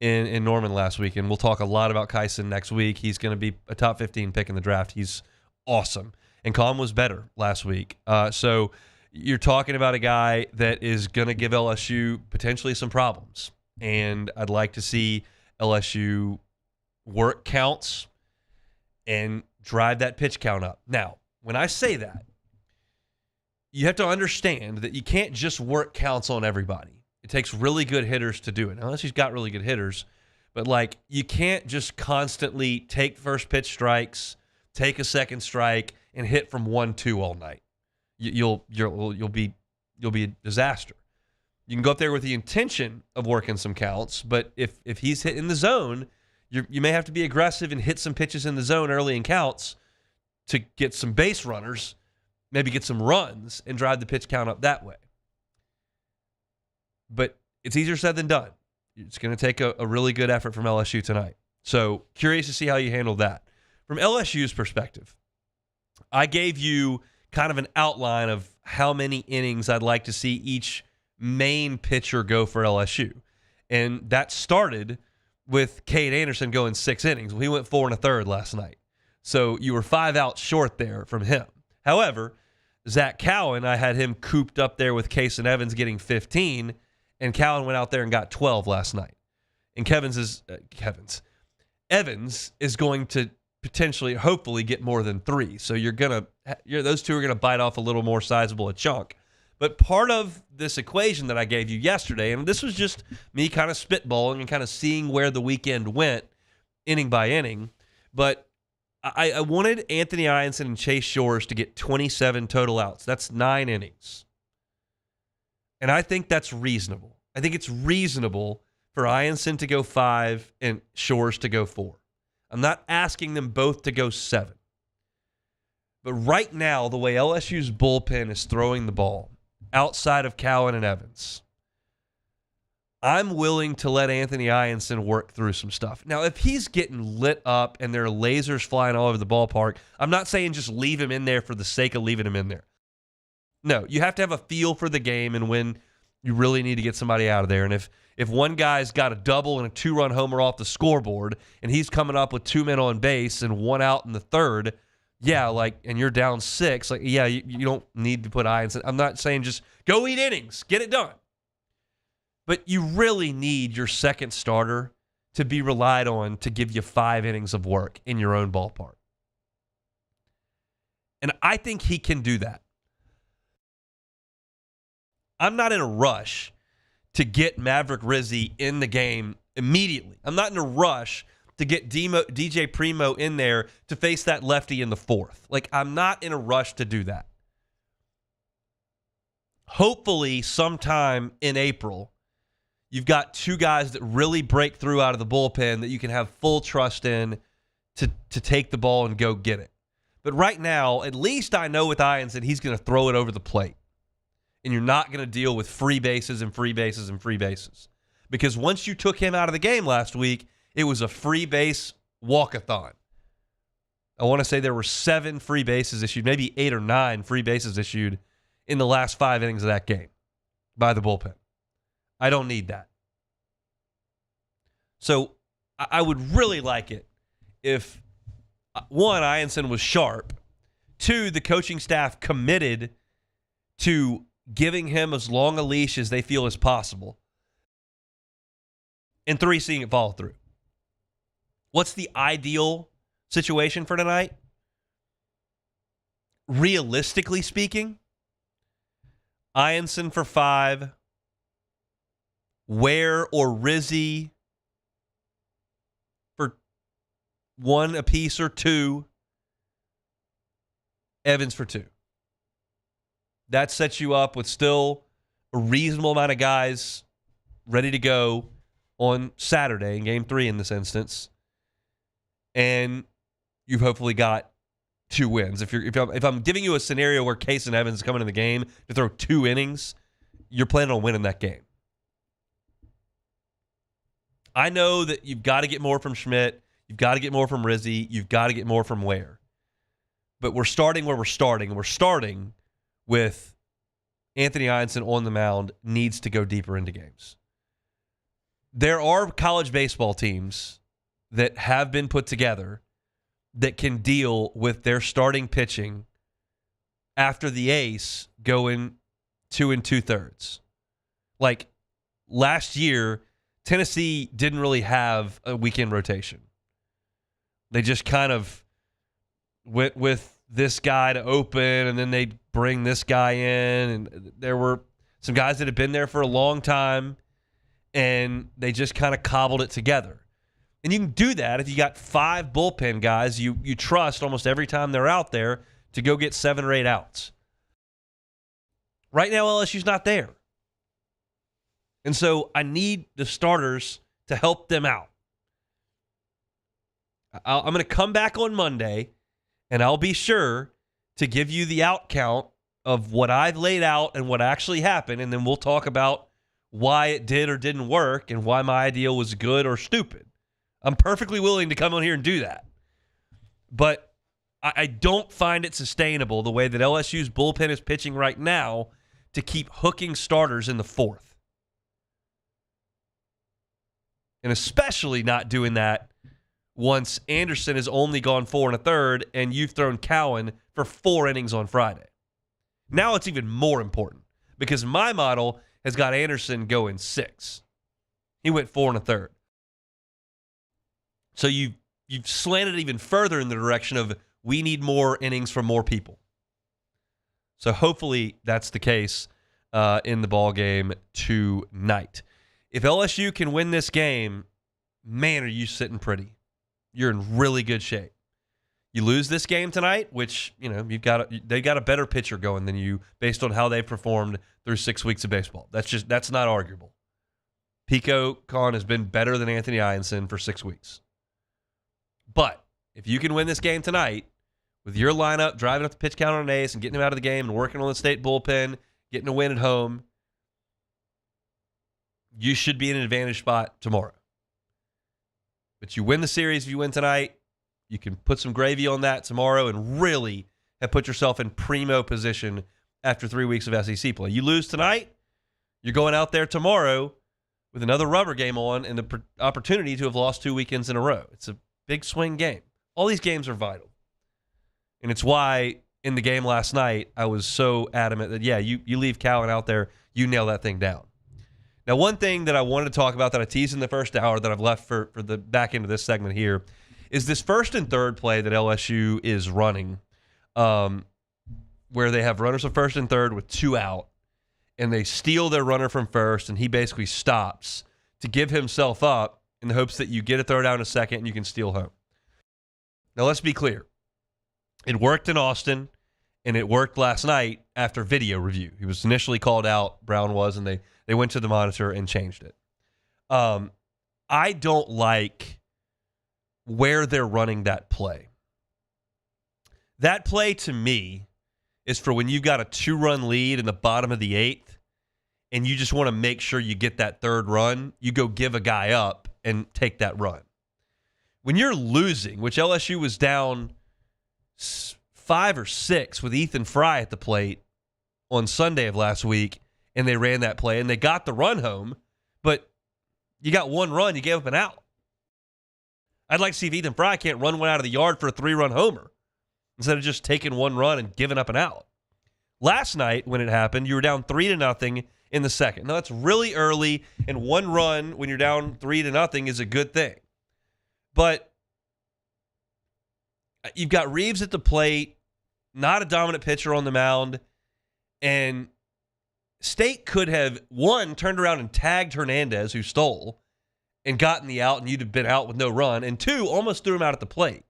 in Norman last week, and we'll talk a lot about Kyson next week. He's going to be a top 15 pick in the draft. He's awesome. And Colin was better last week. So you're talking about a guy that is going to give LSU potentially some problems. And I'd like to see LSU work counts and drive that pitch count up. Now, when I say that, you have to understand that you can't just work counts on everybody. It takes really good hitters to do it. Now, LSU's got really good hitters, But, like, you can't just constantly take first pitch strikes, take a second strike, and hit from 1-2 all night. You'll be a disaster. You can go up there with the intention of working some counts, but if he's hitting the zone, you may have to be aggressive and hit some pitches in the zone early in counts to get some base runners, maybe get some runs, and drive the pitch count up that way. But it's easier said than done. It's going to take a really good effort from LSU tonight. So curious to see how you handle that. From LSU's perspective, I gave you kind of an outline of how many innings I'd like to see each main pitcher go for LSU. And that started with Cade Anderson going 6 innings. Well, he went 4 1/3 last night. So you were 5 outs short there from him. However, Zach Cowan, I had him cooped up there with Case and Evans getting 15, and Cowan went out there and got 12 last night. And Evans is going to potentially, hopefully, get more than 3. So those two are gonna bite off a little more sizable a chunk. But part of this equation that I gave you yesterday, and this was just me kind of spitballing and kind of seeing where the weekend went, inning by inning, but I wanted Anthony Ianson and Chase Shores to get 27 total outs. That's 9 innings. And I think that's reasonable. I think it's reasonable for Ianson to go 5 and Shores to go 4. I'm not asking them both to go 7. But right now, the way LSU's bullpen is throwing the ball, outside of Cowan and Evans, I'm willing to let Anthony Ianson work through some stuff. Now, if he's getting lit up and there are lasers flying all over the ballpark, I'm not saying just leave him in there for the sake of leaving him in there. No, you have to have a feel for the game and when you really need to get somebody out of there. And if one guy's got a double and a 2-run homer off the scoreboard and he's coming up with 2 men on base and 1 out in the third, and you're down 6, you don't need to put Ianson. I'm not saying just go eat innings, get it done. But you really need your second starter to be relied on to give you 5 innings of work in your own ballpark. And I think he can do that. I'm not in a rush to get Maverick Rizzi in the game immediately. I'm not in a rush to get DJ Primo in there to face that lefty in the 4th. I'm not in a rush to do that. Hopefully, sometime in April, you've got 2 guys that really break through out of the bullpen that you can have full trust in to take the ball and go get it. But right now, at least I know with Ianson, he's going to throw it over the plate. And you're not going to deal with free bases and free bases and free bases. Because once you took him out of the game last week, it was a free base walkathon. I want to say there were 7 free bases issued, maybe 8 or 9 free bases issued in the last 5 innings of that game by the bullpen. I don't need that. So I would really like it if, 1, Ianson was sharp, 2, the coaching staff committed to giving him as long a leash as they feel is possible, and 3, seeing it follow through. What's the ideal situation for tonight? Realistically speaking, Ianson for 5, Ware or Rizzi for 1 apiece or 2, Evans for 2. That sets you up with still a reasonable amount of guys ready to go on Saturday in Game 3 in this instance. And you've hopefully got 2 wins. If I'm giving you a scenario where Case and Evans is coming in the game to throw 2 innings, you're planning on winning that game. I know that you've got to get more from Schmidt. You've got to get more from Rizzi. You've got to get more from Ware. But we're starting where we're starting. We're starting with Anthony Ianson on the mound needs to go deeper into games. There are college baseball teams that have been put together that can deal with their starting pitching after the ace going 2 2/3. Like last year, Tennessee didn't really have a weekend rotation. They just kind of went with this guy to open, and then they'd bring this guy in. And there were some guys that had been there for a long time, and they just kind of cobbled it together. And you can do that if you got 5 bullpen guys you trust almost every time they're out there to go get 7 or 8 outs. Right now, LSU's not there. And so I need the starters to help them out. I'm going to come back on Monday, and I'll be sure to give you the out count of what I've laid out and what actually happened, and then we'll talk about why it did or didn't work and why my idea was good or stupid. I'm perfectly willing to come on here and do that. But I don't find it sustainable the way that LSU's bullpen is pitching right now to keep hooking starters in the 4th. And especially not doing that once Anderson has only gone 4 1/3 and you've thrown Cowan for 4 innings on Friday. Now it's even more important because my model has got Anderson going 6. He went 4 1/3. So you've slanted even further in the direction of we need more innings from more people. So hopefully that's the case in the ball game tonight. If LSU can win this game, man, are you sitting pretty. You're in really good shape. You lose this game tonight, which, they've got a better pitcher going than you based on how they've performed through 6 weeks of baseball. That's not arguable. Pico Khan has been better than Anthony Ianson for 6 weeks. But if you can win this game tonight with your lineup, driving up the pitch count on an ace and getting him out of the game and working on the state bullpen, getting a win at home, you should be in an advantage spot tomorrow. But you win the series if you win tonight. You can put some gravy on that tomorrow and really have put yourself in primo position after 3 weeks of SEC play. You lose tonight, you're going out there tomorrow with another rubber game on and the opportunity to have lost 2 weekends in a row. It's a big swing game. All these games are vital. And it's why in the game last night, I was so adamant that, you leave Cowan out there, you nail that thing down. Now, one thing that I wanted to talk about that I teased in the first hour that I've left for the back end of this segment here is this 1st and 3rd play that LSU is running, where they have runners on 1st and 3rd with 2 out, and they steal their runner from 1st, and he basically stops to give himself up in the hopes that you get a throw down a second and you can steal home. Now, let's be clear. It worked in Austin, and it worked last night after video review. He was initially called out, Brown was, and they went to the monitor and changed it. I don't like where they're running that play. That play, to me, is for when you've got a 2-run lead in the bottom of the 8th, and you just want to make sure you get that 3rd run, you go give a guy up and take that run. When you're losing, which LSU was down 5 or 6 with Ethan Fry at the plate on Sunday of last week, and they ran that play, and they got the run home, but you got 1 run, you gave up an out. I'd like to see if Ethan Fry can't run one out of the yard for a 3-run homer instead of just taking 1 run and giving up an out. Last night, when it happened, you were down 3-0 in the second. Now, that's really early, and 1 run when you're down 3-0 is a good thing. But you've got Reeves at the plate, not a dominant pitcher on the mound, and State could have, 1, turned around and tagged Hernandez, who stole, and gotten the out, and you'd have been out with no run, and 2, almost threw him out at the plate.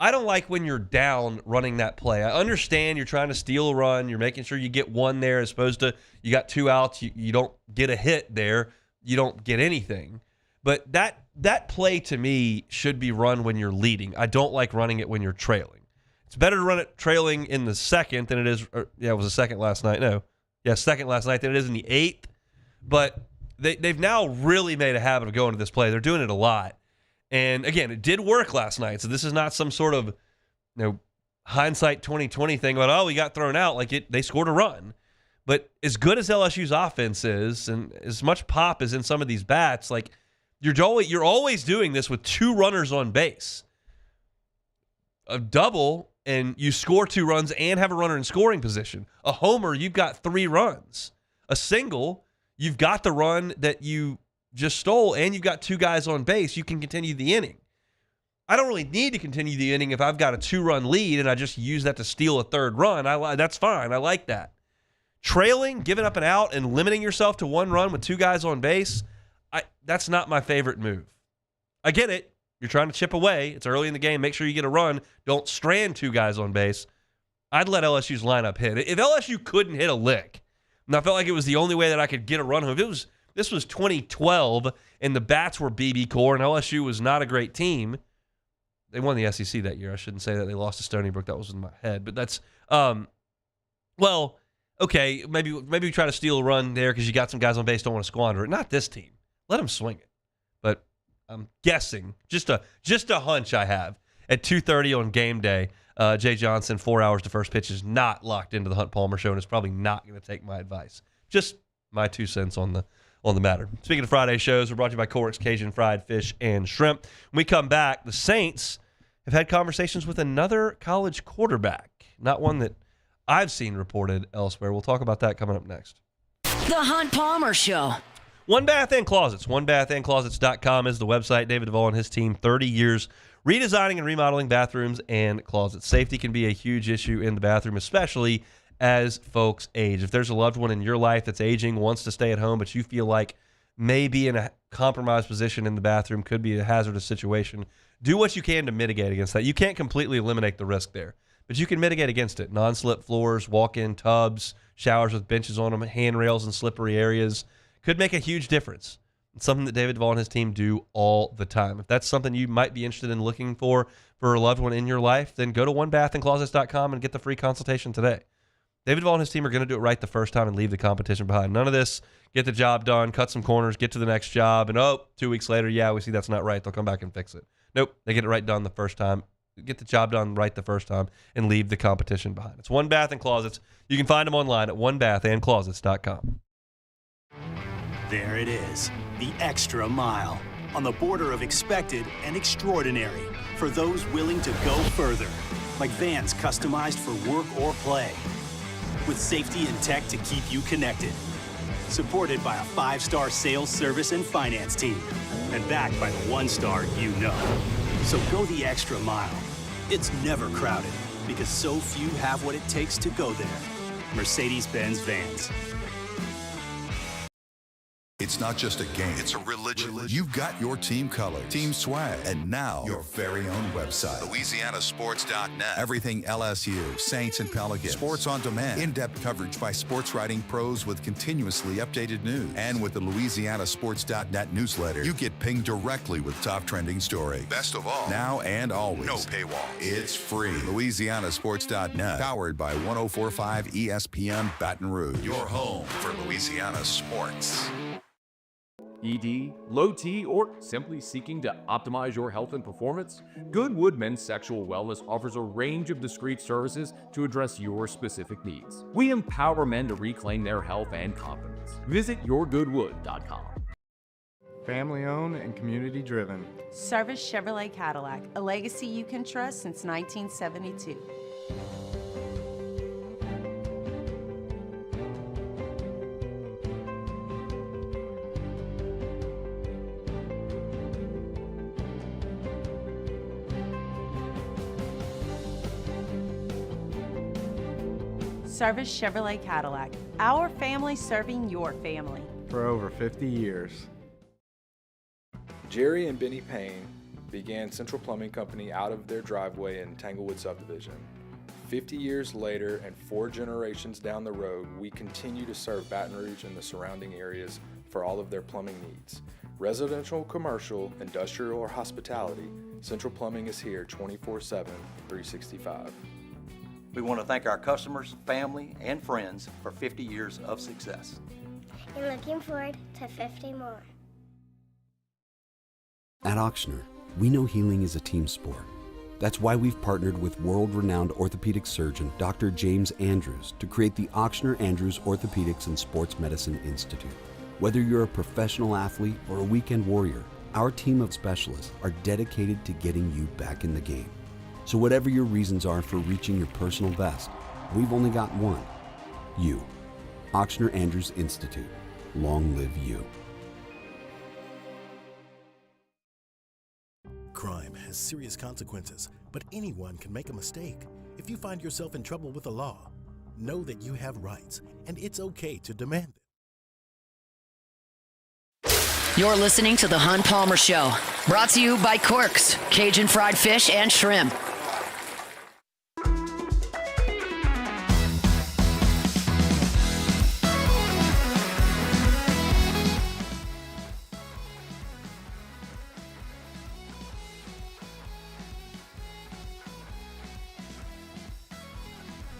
I don't like when you're down running that play. I understand you're trying to steal a run. You're making sure you get 1 there as opposed to you got 2 outs. You don't get a hit there. You don't get anything. But that play, to me, should be run when you're leading. I don't like running it when you're trailing. It's better to run it trailing in the 2nd than it is – it was the 2nd last night. No. Yeah, 2nd last night than it is in the 8th. But they've now really made a habit of going to this play. They're doing it a lot. And, again, it did work last night. So this is not some sort of hindsight 2020 thing about, we got thrown out. They scored a run. But as good as LSU's offense is and as much pop is in some of these bats, you're always doing this with 2 runners on base. A double, and you score 2 runs and have a runner in scoring position. A homer, you've got 3 runs. A single, you've got the run that you just stole, and you've got 2 guys on base. You can continue the inning. I don't really need to continue the inning if I've got a 2-run lead and I just use that to steal a 3rd run. That's fine. I like that. Trailing, giving up an out, and limiting yourself to 1 run with 2 guys on base, that's not my favorite move. I get it. You're trying to chip away. It's early in the game. Make sure you get a run. Don't strand two guys on base. I'd let LSU's lineup hit. If LSU couldn't hit a lick, and I felt like it was the only way that I could get a run home, this was 2012 and the bats were BB core and LSU was not a great team. They won the SEC that year. I shouldn't say that they lost to Stony Brook. That was in my head. But that's, well, okay, maybe we try to steal a run there because you got some guys on base, don't want to squander it. Not this team. Let them swing it. But I'm guessing, just a hunch I have, at 2:30 on game day, Jay Johnson, 4 hours to first pitch, is not locked into the Hunt Palmer show and is probably not going to take my advice. Just my 2 cents on the matter. Speaking of Friday shows, we're brought to you by Cork's Cajun Fried Fish and Shrimp. When we come back, the Saints have had conversations with another college quarterback, not one that I've seen reported elsewhere. We'll talk about that coming up next. The Hunt Palmer Show. One Bath and Closets. OneBathAndClosets.com is the website. David Duvall and his team, 30 years redesigning and remodeling bathrooms and closets. Safety can be a huge issue in the bathroom, especially as folks age. If there's a loved one in your life that's aging, wants to stay at home, but you feel like maybe in a compromised position in the bathroom, could be a hazardous situation, do what you can to mitigate against that. You can't completely eliminate the risk there, but you can mitigate against it. Non-slip floors, walk-in tubs, showers with benches on them, handrails in slippery areas could make a huge difference. It's something that David Duvall and his team do all the time. If that's something you might be interested in looking for a loved one in your life, then go to OneBathAndClosets.com and get the free consultation today. David Duvall and his team are going to do it right the first time and leave the competition behind. None of this, get the job done, cut some corners, get to the next job, and 2 weeks later, yeah, we see that's not right. They'll come back and fix it. Nope, they get it right done the first time. Get the job done right the first time and leave the competition behind. It's One Bath and Closets. You can find them online at OneBathAndClosets.com. There it is, the extra mile, on the border of expected and extraordinary for those willing to go further, like vans customized for work or play, with safety and tech to keep you connected, supported by a 5-star sales, service, and finance team, and backed by the 1-star you know. So go the extra mile. It's never crowded, because so few have what it takes to go there. Mercedes-Benz Vans. It's not just a game, it's a religion. You've got your team colors, team swag, and now your very own website. LouisianaSports.net. Everything LSU, Saints, and Pelicans. Sports on demand. In-depth coverage by sports writing pros with continuously updated news. And with the LouisianaSports.net newsletter, you get pinged directly with top trending stories. Best of all, now and always, no paywall. It's free. LouisianaSports.net. Powered by 104.5 ESPN Baton Rouge. Your home for Louisiana sports. ED, low T, or simply seeking to optimize your health and performance? Goodwood Men's Sexual Wellness offers a range of discreet services to address your specific needs. We empower men to reclaim their health and confidence. Visit yourgoodwood.com. Family owned and community driven. Service Chevrolet Cadillac, a legacy you can trust since 1972. Service Chevrolet Cadillac, our family serving your family. For over 50 years. Jerry and Benny Payne began Central Plumbing Company out of their driveway in Tanglewood Subdivision. 50 years later and 4 generations down the road, we continue to serve Baton Rouge and the surrounding areas for all of their plumbing needs. Residential, commercial, industrial, or hospitality, Central Plumbing is here 24/7, 365. We want to thank our customers, family, and friends for 50 years of success. And looking forward to 50 more. At Auctioner, we know healing is a team sport. That's why we've partnered with world-renowned orthopedic surgeon Dr. James Andrews to create the Auctioner Andrews Orthopedics and Sports Medicine Institute. Whether you're a professional athlete or a weekend warrior, our team of specialists are dedicated to getting you back in the game. So whatever your reasons are for reaching your personal best, we've only got one: you. Auctioner Andrews Institute. Long live you. Crime has serious consequences, but anyone can make a mistake. If you find yourself in trouble with the law, know that you have rights, and it's okay to demand them. You're listening to The Hun Palmer Show, brought to you by Corks, Cajun fried fish and shrimp.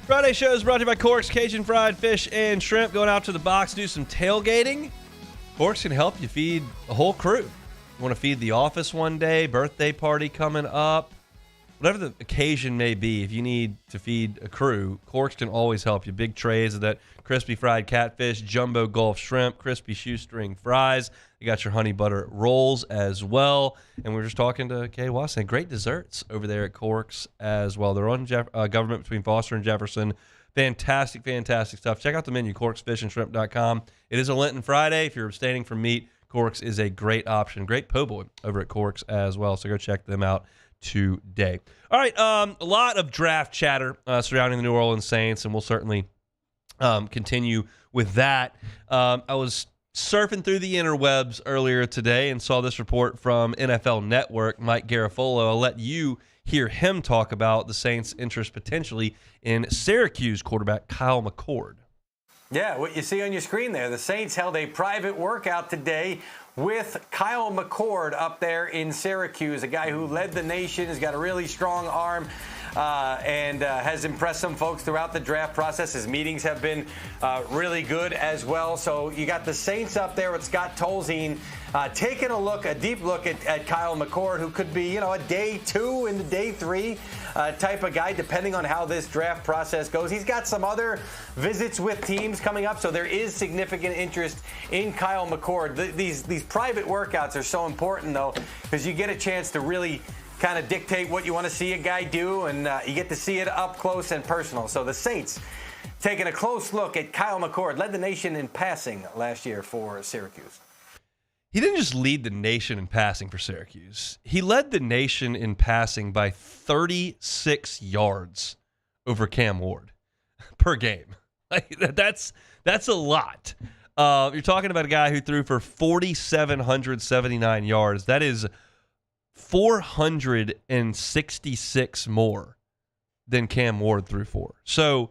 Friday show is brought to you by Corks, Cajun fried fish and shrimp. Going out to the box to do some tailgating. Corks can help you feed a whole crew. You want to feed the office one day, birthday party coming up, whatever the occasion may be. If you need to feed a crew, Corks can always help you. Big trays of that crispy fried catfish, jumbo Gulf shrimp, crispy shoestring fries. You got your honey butter rolls as well. And we were just talking to Kay Watson. Great desserts over there at Corks as well. They're on Government between Foster and Jefferson. Fantastic, fantastic stuff. Check out the menu, corksfishandshrimp.com. It is a Lenten Friday. If you're abstaining from meat, Corks is a great option. Great po' boy over at Corks as well. So go check them out today. All right, a lot of draft chatter surrounding the New Orleans Saints, and we'll certainly continue with that. I was surfing through the interwebs earlier today and saw this report from NFL Network, Mike Garafolo. I'll let you hear him talk about the Saints' interest potentially in Syracuse quarterback Kyle McCord. Yeah, what you see on your screen there, the Saints held a private workout today with Kyle McCord up there in Syracuse, a guy who led the nation, has got a really strong arm, and has impressed some folks throughout the draft process. His meetings have been really good as well. So you got the Saints up there with Scott Tolzien taking a deep look at Kyle McCord, who could be, a day 2 into day 3 type of guy, depending on how this draft process goes. He's got some other visits with teams coming up, so there is significant interest in Kyle McCord. These private workouts are so important, though, because you get a chance to really kind of dictate what you want to see a guy do, and you get to see it up close and personal. So the Saints taking a close look at Kyle McCord, led the nation in passing last year for Syracuse. He didn't just lead the nation in passing for Syracuse. He led the nation in passing by 36 yards over Cam Ward per game. That's a lot. You're talking about a guy who threw for 4,779 yards. That is 466 more than Cam Ward threw for. So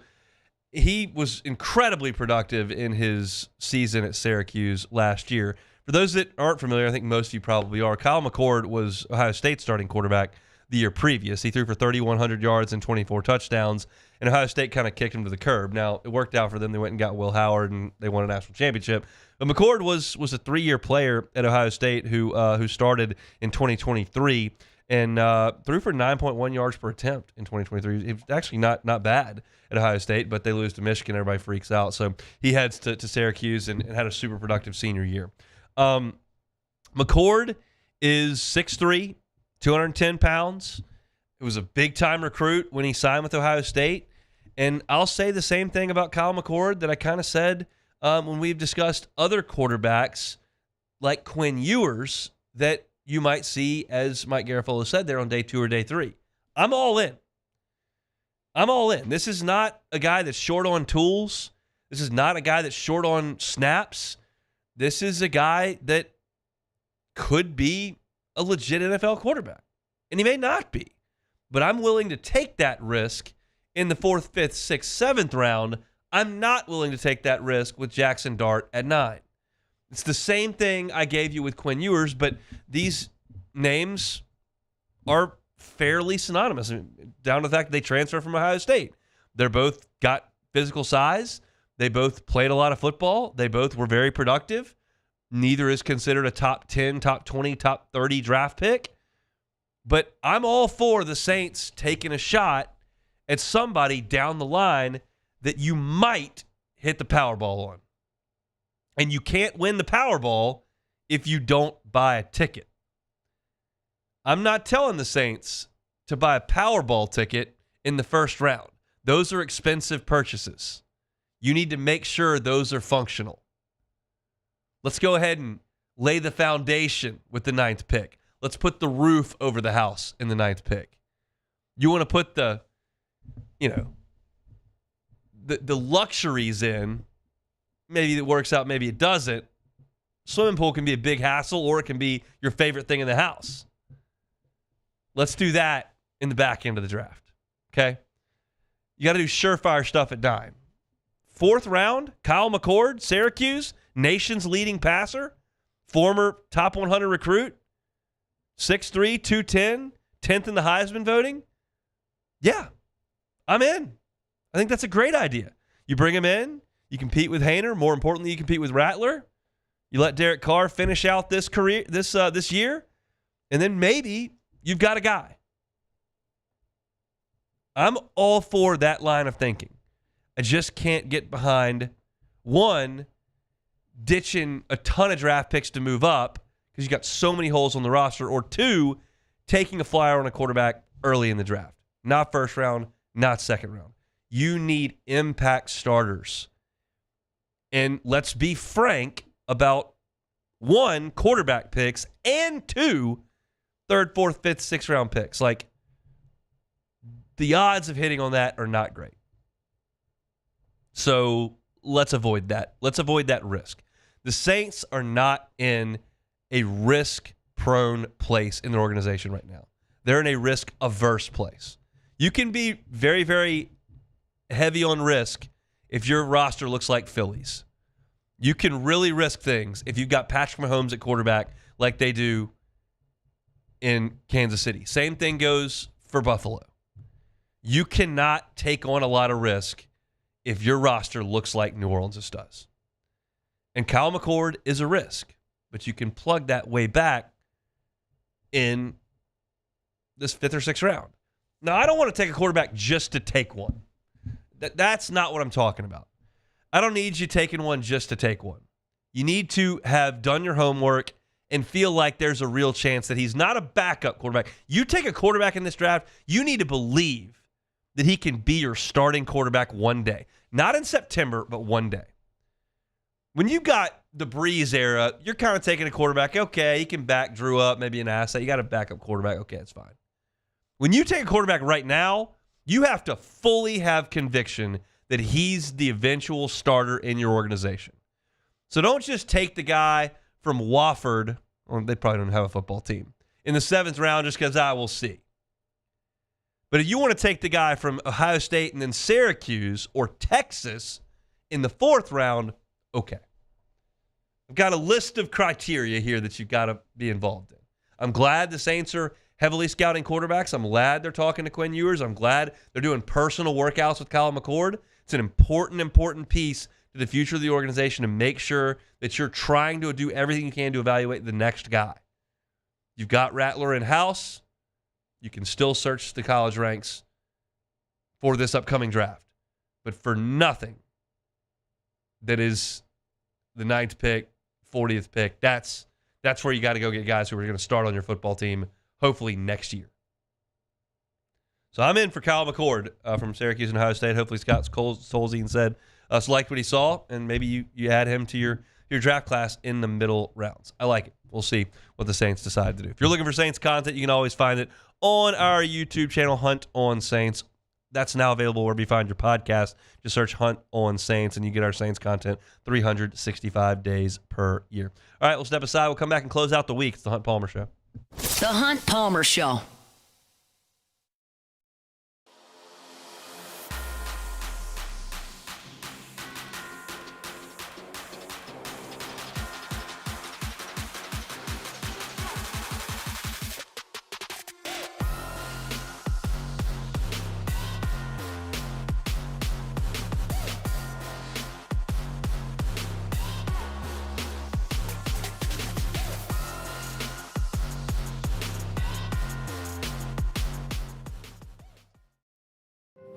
he was incredibly productive in his season at Syracuse last year. For those that aren't familiar, I think most of you probably are, Kyle McCord was Ohio State's starting quarterback the year previous. He threw for 3,100 yards and 24 touchdowns, and Ohio State kind of kicked him to the curb. Now, it worked out for them. They went and got Will Howard, and they won a national championship. But McCord was a 3-year player at Ohio State who started in 2023 and threw for 9.1 yards per attempt in 2023. It was actually not bad at Ohio State, but they lose to Michigan. Everybody freaks out. So he heads to Syracuse and had a super productive senior year. McCord is 6'3", 210 pounds. It was a big-time recruit when he signed with Ohio State. And I'll say the same thing about Kyle McCord that I kind of said when we've discussed other quarterbacks like Quinn Ewers that you might see, as Mike Garafolo said, there on day 2 or day 3. I'm all in. This is not a guy that's short on tools. This is not a guy that's short on snaps. This is a guy that could be a legit NFL quarterback. And he may not be. But I'm willing to take that risk in the 4th, 5th, 6th, 7th round. I'm not willing to take that risk with Jackson Dart at 9. It's the same thing I gave you with Quinn Ewers, but these names are fairly synonymous, down to the fact that they transfer from Ohio State. They're both got physical size. They both played a lot of football. They both were very productive. Neither is considered a top 10, top 20, top 30 draft pick. But I'm all for the Saints taking a shot at somebody down the line that you might hit the Powerball on. And you can't win the Powerball if you don't buy a ticket. I'm not telling the Saints to buy a Powerball ticket in the first round. Those are expensive purchases. You need to make sure those are functional. Let's go ahead and lay the foundation with the 9th pick. Let's put the roof over the house in the 9th pick. You want to put the luxuries in. Maybe it works out, maybe it doesn't. swimming pool can be a big hassle, or it can be your favorite thing in the house. Let's do that in the back end of the draft, okay? You got to do surefire stuff at dime. 4th round, Kyle McCord, Syracuse, nation's leading passer, former top 100 recruit, 6'3", 210, 10th in the Heisman voting. Yeah, I'm in. I think that's a great idea. You bring him in, you compete with Haener. More importantly, you compete with Rattler. You let Derek Carr finish out this career this year, and then maybe you've got a guy. I'm all for that line of thinking. I just can't get behind, one, ditching a ton of draft picks to move up because you got so many holes on the roster, or two, taking a flyer on a quarterback early in the draft. Not first round, not second round. You need impact starters. And let's be frank about, one, quarterback picks, and two, 3rd, 4th, 5th, 6th round picks. Like, the odds of hitting on that are not great. So let's avoid that. Let's avoid that risk. The Saints are not in a risk-prone place in their organization right now. They're in a risk-averse place. You can be very, very heavy on risk if your roster looks like Philly's. You can really risk things if you've got Patrick Mahomes at quarterback like they do in Kansas City. Same thing goes for Buffalo. You cannot take on a lot of risk if your roster looks like New Orleans' does. And Kyle McCord is a risk, but you can plug that way back in this 5th or 6th round. Now, I don't want to take a quarterback just to take one. That's not what I'm talking about. I don't need you taking one just to take one. You need to have done your homework and feel like there's a real chance that he's not a backup quarterback. You take a quarterback in this draft, you need to believe that he can be your starting quarterback one day. Not in September, but one day. When you got the Breeze era, you're kind of taking a quarterback, okay, he can back Drew up, maybe an asset. You got a backup quarterback, okay, it's fine. When you take a quarterback right now, you have to fully have conviction that he's the eventual starter in your organization. So don't just take the guy from Wofford, or they probably don't have a football team, in the 7th round just because I will see. But if you want to take the guy from Ohio State and then Syracuse or Texas in the 4th round, okay. I've got a list of criteria here that you've got to be involved in. I'm glad the Saints are heavily scouting quarterbacks. I'm glad they're talking to Quinn Ewers. I'm glad they're doing personal workouts with Kyle McCord. It's an important piece to the future of the organization to make sure that you're trying to do everything you can to evaluate the next guy. You've got Rattler in-house. You can still search the college ranks for this upcoming draft. But for nothing that is the 9th pick, 40th pick, that's where you got to go get guys who are going to start on your football team hopefully next year. So I'm in for Kyle McCord from Syracuse and Ohio State. Hopefully Scott Solzien said liked what he saw, and maybe you add him to your draft class in the middle rounds. I like it. We'll see what the Saints decide to do. If you're looking for Saints content, you can always find it on our YouTube channel, Hunt on Saints. That's now available wherever you find your podcast. Just search Hunt on Saints, and you get our Saints content 365 days per year. All right, we'll step aside. We'll come back and close out the week. It's the Hunt Palmer Show. The Hunt Palmer Show.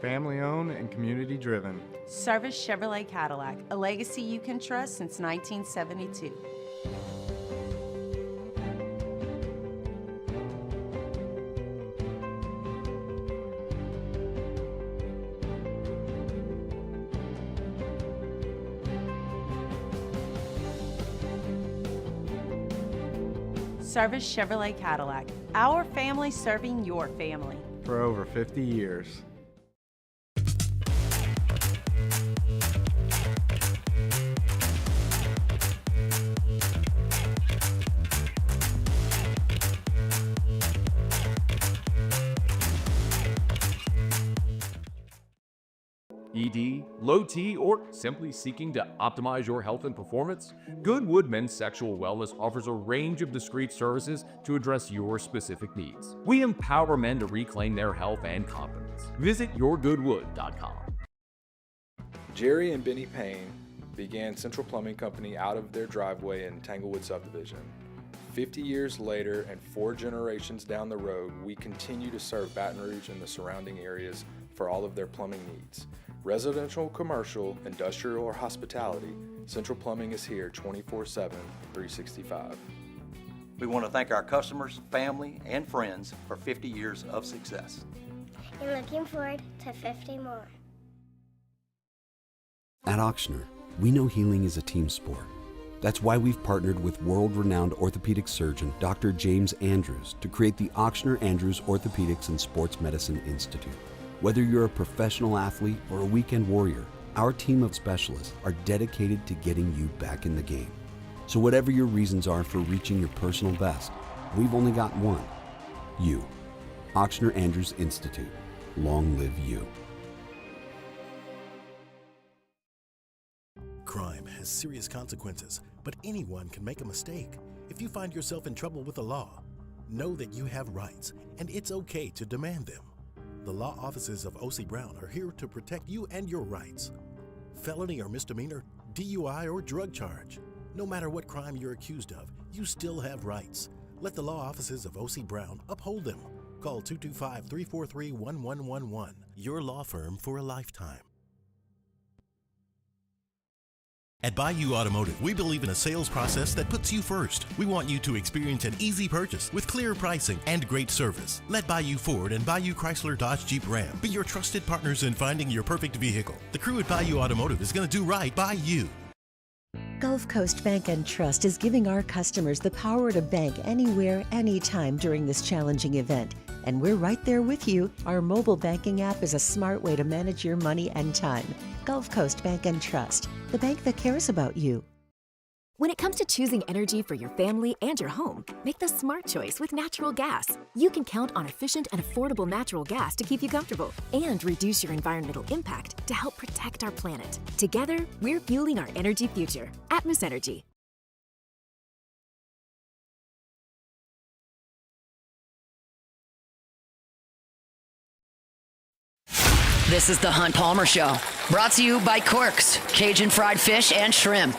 Family owned and community driven. Service Chevrolet Cadillac, a legacy you can trust since 1972. Service Chevrolet Cadillac, our family serving your family. For over 50 years. ED, low T, or simply seeking to optimize your health and performance? Goodwood Men's Sexual Wellness offers a range of discreet services to address your specific needs. We empower men to reclaim their health and confidence. Visit yourgoodwood.com. Jerry and Benny Payne began Central Plumbing Company out of their driveway in Tanglewood subdivision. 50 years later and 4 generations down the road, we continue to serve Baton Rouge and the surrounding areas for all of their plumbing needs. Residential, commercial, industrial, or hospitality, Central Plumbing is here 24/7, 365. We want to thank our customers, family, and friends for 50 years of success. And looking forward to 50 more. At Auctioner, we know healing is a team sport. That's why we've partnered with world-renowned orthopedic surgeon Dr. James Andrews to create the Auctioner Andrews Orthopedics and Sports Medicine Institute. Whether you're a professional athlete or a weekend warrior, our team of specialists are dedicated to getting you back in the game. So whatever your reasons are for reaching your personal best, we've only got one: you. Auctioner Andrews Institute. Long live you. Crime has serious consequences, but anyone can make a mistake. If you find yourself in trouble with the law, know that you have rights, and it's okay to demand them. The law offices of O.C. Brown are here to protect you and your rights. Felony or misdemeanor, DUI or drug charge. No matter what crime you're accused of, you still have rights. Let the law offices of O.C. Brown uphold them. Call 225-343-1111. Your law firm for a lifetime. At Bayou Automotive, we believe in a sales process that puts you first. We want you to experience an easy purchase with clear pricing and great service. Let Bayou Ford and Bayou Chrysler Dodge Jeep Ram be your trusted partners in finding your perfect vehicle. The crew at Bayou Automotive is going to do right by you. Gulf Coast Bank and Trust is giving our customers the power to bank anywhere, anytime during this challenging event. And we're right there with you. Our mobile banking app is a smart way to manage your money and time. Gulf Coast Bank and Trust, the bank that cares about you. When it comes to choosing energy for your family and your home, make the smart choice with natural gas. You can count on efficient and affordable natural gas to keep you comfortable and reduce your environmental impact to help protect our planet. Together, we're fueling our energy future. Atmos Energy. This is the Hunt Palmer Show, brought to you by Corks, Cajun fried fish and shrimp.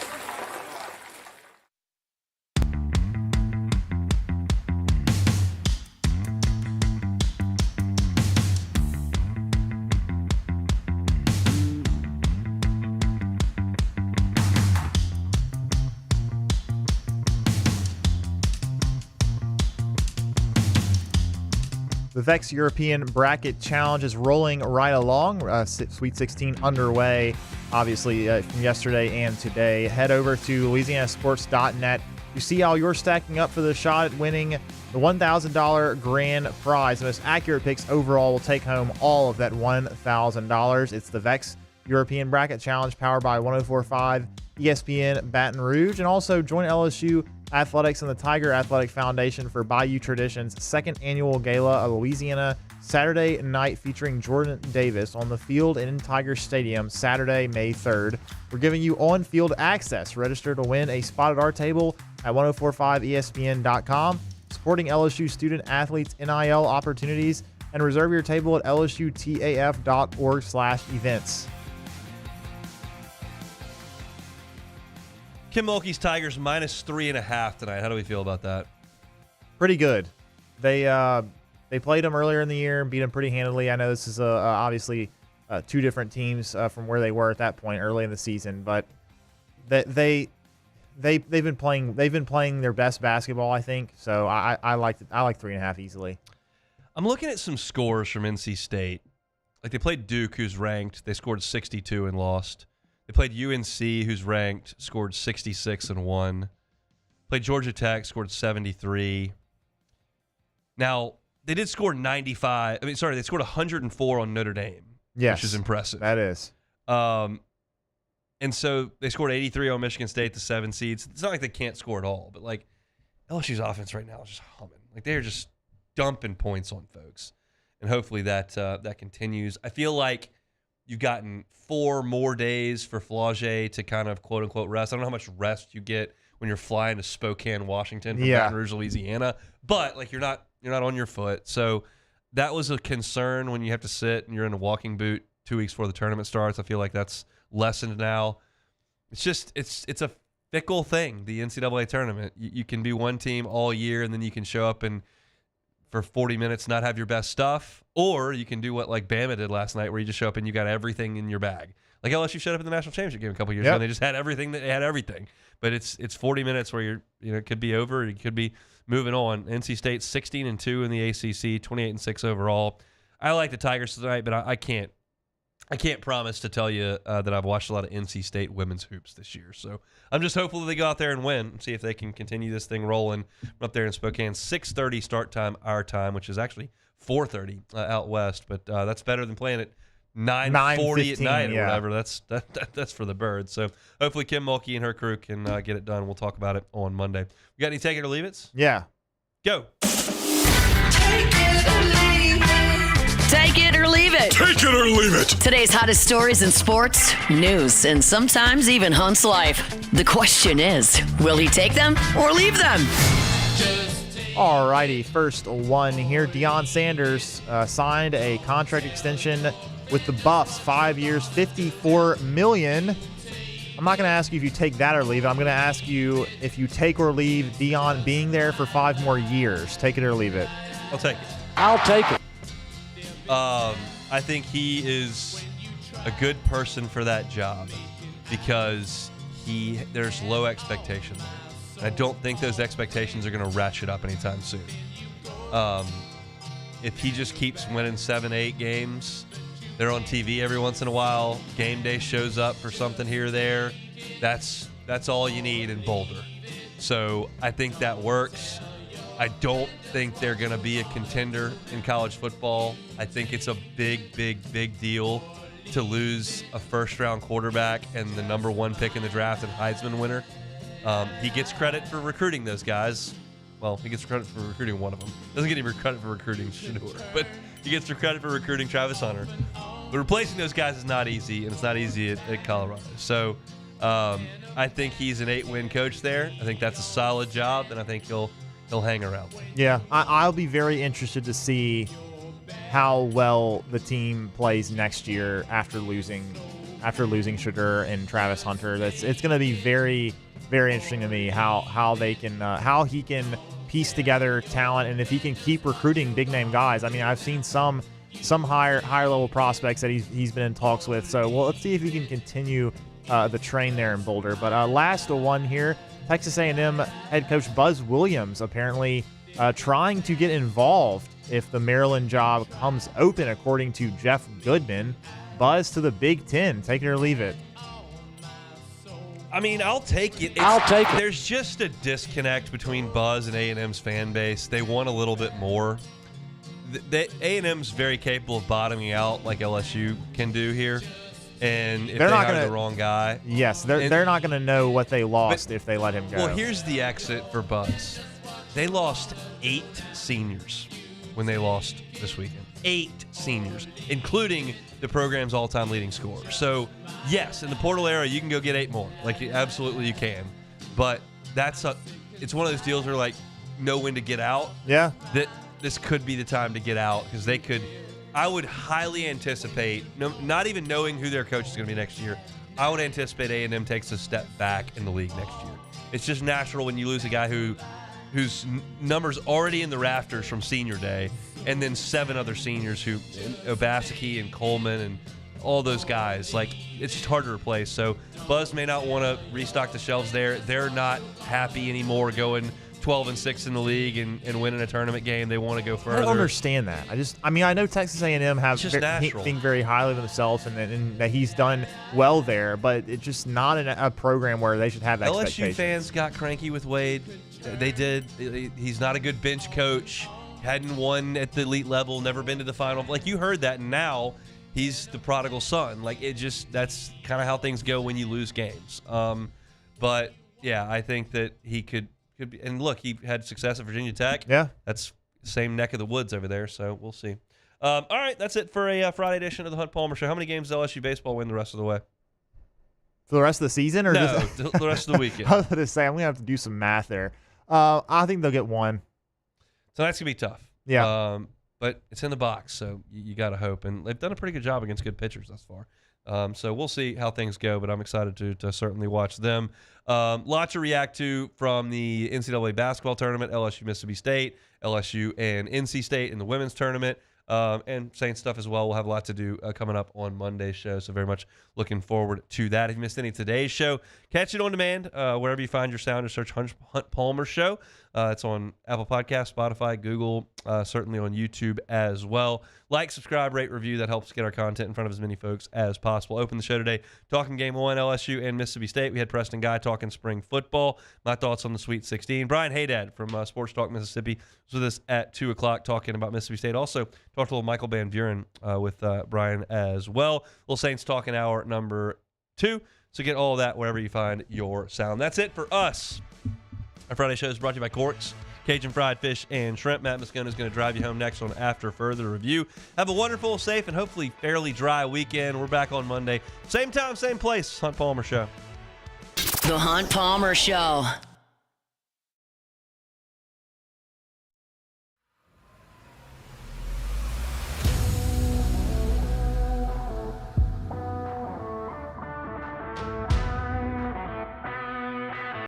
The VEX European Bracket Challenge is rolling right along. Sweet 16 underway, obviously, from yesterday and today. Head over to LouisianaSports.net to see how you're stacking up for the shot at winning the $1,000 grand prize. The most accurate picks overall will take home all of that $1,000. It's the VEX European Bracket Challenge powered by 104.5 ESPN Baton Rouge. And also join LSU Athletics and the Tiger Athletic Foundation for Bayou Tradition's second annual Gala of Louisiana Saturday night featuring Jordan Davis on the field and in Tiger Stadium Saturday, May 3rd. We're giving you on-field access. Register to win a spot at our table at 1045ESPN.com, supporting LSU student athletes' NIL opportunities, and reserve your table at lsutaf.org/events. Kim Mulkey's Tigers -3.5 tonight. How do we feel about that? Pretty good. They played them earlier in the year and beat them pretty handily. I know this is obviously two different teams from where they were at that point early in the season, but they've been playing their best basketball, I think. So I like 3.5 easily. I'm looking at some scores from NC State. Like they played Duke, who's ranked. They scored 62 and lost. They played UNC, who's ranked, scored 66 and won. Played Georgia Tech, scored 73. Now, they did score 95. They scored 104 on Notre Dame, yes, which is impressive. That is. And so they scored 83 on Michigan State, the 7 seeds. It's not like they can't score at all, but like LSU's offense right now is just humming. Like they're just dumping points on folks, and hopefully that continues. I feel like You've gotten 4 more days for Flaugier to kind of quote unquote rest. I don't know how much rest you get when you're flying to Spokane, Washington from Baton Rouge, Louisiana, but like you're not on your foot. So that was a concern when you have to sit and you're in a walking boot 2 weeks before the tournament starts. I feel like that's lessened now. It's just it's a fickle thing, the NCAA tournament. You can be one team all year and then you can show up and for 40 minutes not have your best stuff, or you can do what like Bama did last night where you just show up and you got everything in your bag. Like LSU showed up in the national championship game a couple years ago and they just had everything. They had everything. But it's 40 minutes where it could be over, it could be moving on. NC State 16-2 in the ACC, 28-6 overall. I like the Tigers tonight, but I can't promise to tell you that I've watched a lot of NC State women's hoops this year. So I'm just hopeful that they go out there and win and see if they can continue this thing rolling up there in Spokane. 6:30 start time, our time, which is actually 4:30 out west. But that's better than playing at 9:40 at night or whatever. That's for the birds. So hopefully Kim Mulkey and her crew can get it done. We'll talk about it on Monday. You got any take it or leave it? Yeah. Go. Take it or leave it. Take it or leave it. Today's hottest stories in sports, news, and sometimes even Hunt's life. The question is, will he take them or leave them? All righty, first one here. Deion Sanders signed a contract extension with the Buffs, 5 years, $54 million. I'm not going to ask you if you take that or leave it. I'm going to ask you if you take or leave Deion being there for 5 more years. Take it or leave it. I'll take it. I'll take it. I think he is a good person for that job because there's low expectation there. I don't think those expectations are going to ratchet up anytime soon. If he just keeps winning 7-8 games, they're on TV every once in a while, game day shows up for something here or there, that's all you need in Boulder. So I think that works. I don't think they're going to be a contender in college football. I think it's a big, big, big deal to lose a first-round quarterback and the number 1 pick in the draft and Heisman winner. He gets credit for recruiting those guys. Well, he gets credit for recruiting one of them. Doesn't get any credit for recruiting Shedeur, but he gets the credit for recruiting Travis Hunter. But replacing those guys is not easy, and it's not easy at Colorado. So I think he's an 8-win coach there. I think that's a solid job, and I think he'll hang around. Yeah, I'll be very interested to see how well the team plays next year after losing Shedeur and Travis Hunter. It's going to be very, very interesting to me how they can how he can piece together talent and if he can keep recruiting big name guys. I mean, I've seen some higher level prospects that he's been in talks with. So let's see if he can continue the train there in Boulder. But last one here. Texas A&M head coach Buzz Williams apparently trying to get involved if the Maryland job comes open, according to Jeff Goodman. Buzz to the Big Ten. Take it or leave it. I mean, I'll take it. I'll take it. There's just a disconnect between Buzz and A&M's fan base. They want a little bit more. A&M's very capable of bottoming out like LSU can do here. And if they're not the wrong guy. Yes, they're not going to know what they lost if they let him go. Well, here's the exit for Buzz. They lost 8 seniors when they lost this weekend. 8 seniors, including the program's all-time leading scorer. So, yes, in the portal era, you can go get 8 more. Like, absolutely you can. But it's one of those deals where, like, know when to get out. Yeah. That this could be the time to get out because they could – I would highly anticipate, not even knowing who their coach is going to be next year, I would anticipate A&M takes a step back in the league next year. It's just natural when you lose a guy whose numbers already in the rafters from senior day, and then 7 other seniors who Obaseki and Coleman and all those guys. Like, it's just hard to replace. So Buzz may not want to restock the shelves there. They're not happy anymore going 12-6 in the league and winning a tournament game. They want to go further. I don't understand that. I know Texas A&M have think very highly of themselves and that he's done well there, but it's just not a program where they should have expectations. LSU fans got cranky with Wade. They did. He's not a good bench coach. Hadn't won at the elite level. Never been to the final. Like, you heard that, and now he's the prodigal son. Like, that's kind of how things go when you lose games. But yeah, I think that he could be, and look, he had success at Virginia Tech. Yeah. That's the same neck of the woods over there, so we'll see. All right, that's it for a Friday edition of the Hunt Palmer Show. How many games does LSU baseball win the rest of the way? For the rest of the season? Or no, just the rest of the weekend. I was going to say, I'm going to have to do some math there. I think they'll get one. So that's going to be tough. Yeah. But it's in the box, so you got to hope. And they've done a pretty good job against good pitchers thus far. So we'll see how things go, but I'm excited to certainly watch them. Lot to react to from the NCAA basketball tournament, LSU Mississippi State, LSU and NC State in the women's tournament. And Saints stuff as well. We'll have a lot to do coming up on Monday's show, so very much looking forward to that. If you missed any of today's show, catch it on demand wherever you find your sound. Just search Hunt Palmer Show. It's on Apple Podcasts, Spotify, Google, certainly on YouTube as well. Like, subscribe, rate, review. That helps get our content in front of as many folks as possible. Open the show today talking Game 1, LSU and Mississippi State. We had Preston Guy talking spring football. My thoughts on the Sweet 16. Brian Haydad from Sports Talk Mississippi was with us at 2 o'clock talking about Mississippi State. Also, talked a little Michael Van Buren with Brian as well. Little Saints talking hour number 2. So get all of that wherever you find your sound. That's it for us. Our Friday show is brought to you by Corks, Cajun Fried Fish and Shrimp. Matt Moscona is going to drive you home next on After Further Review. Have a wonderful, safe, and hopefully fairly dry weekend. We're back on Monday. Same time, same place. Hunt Palmer Show. The Hunt Palmer Show.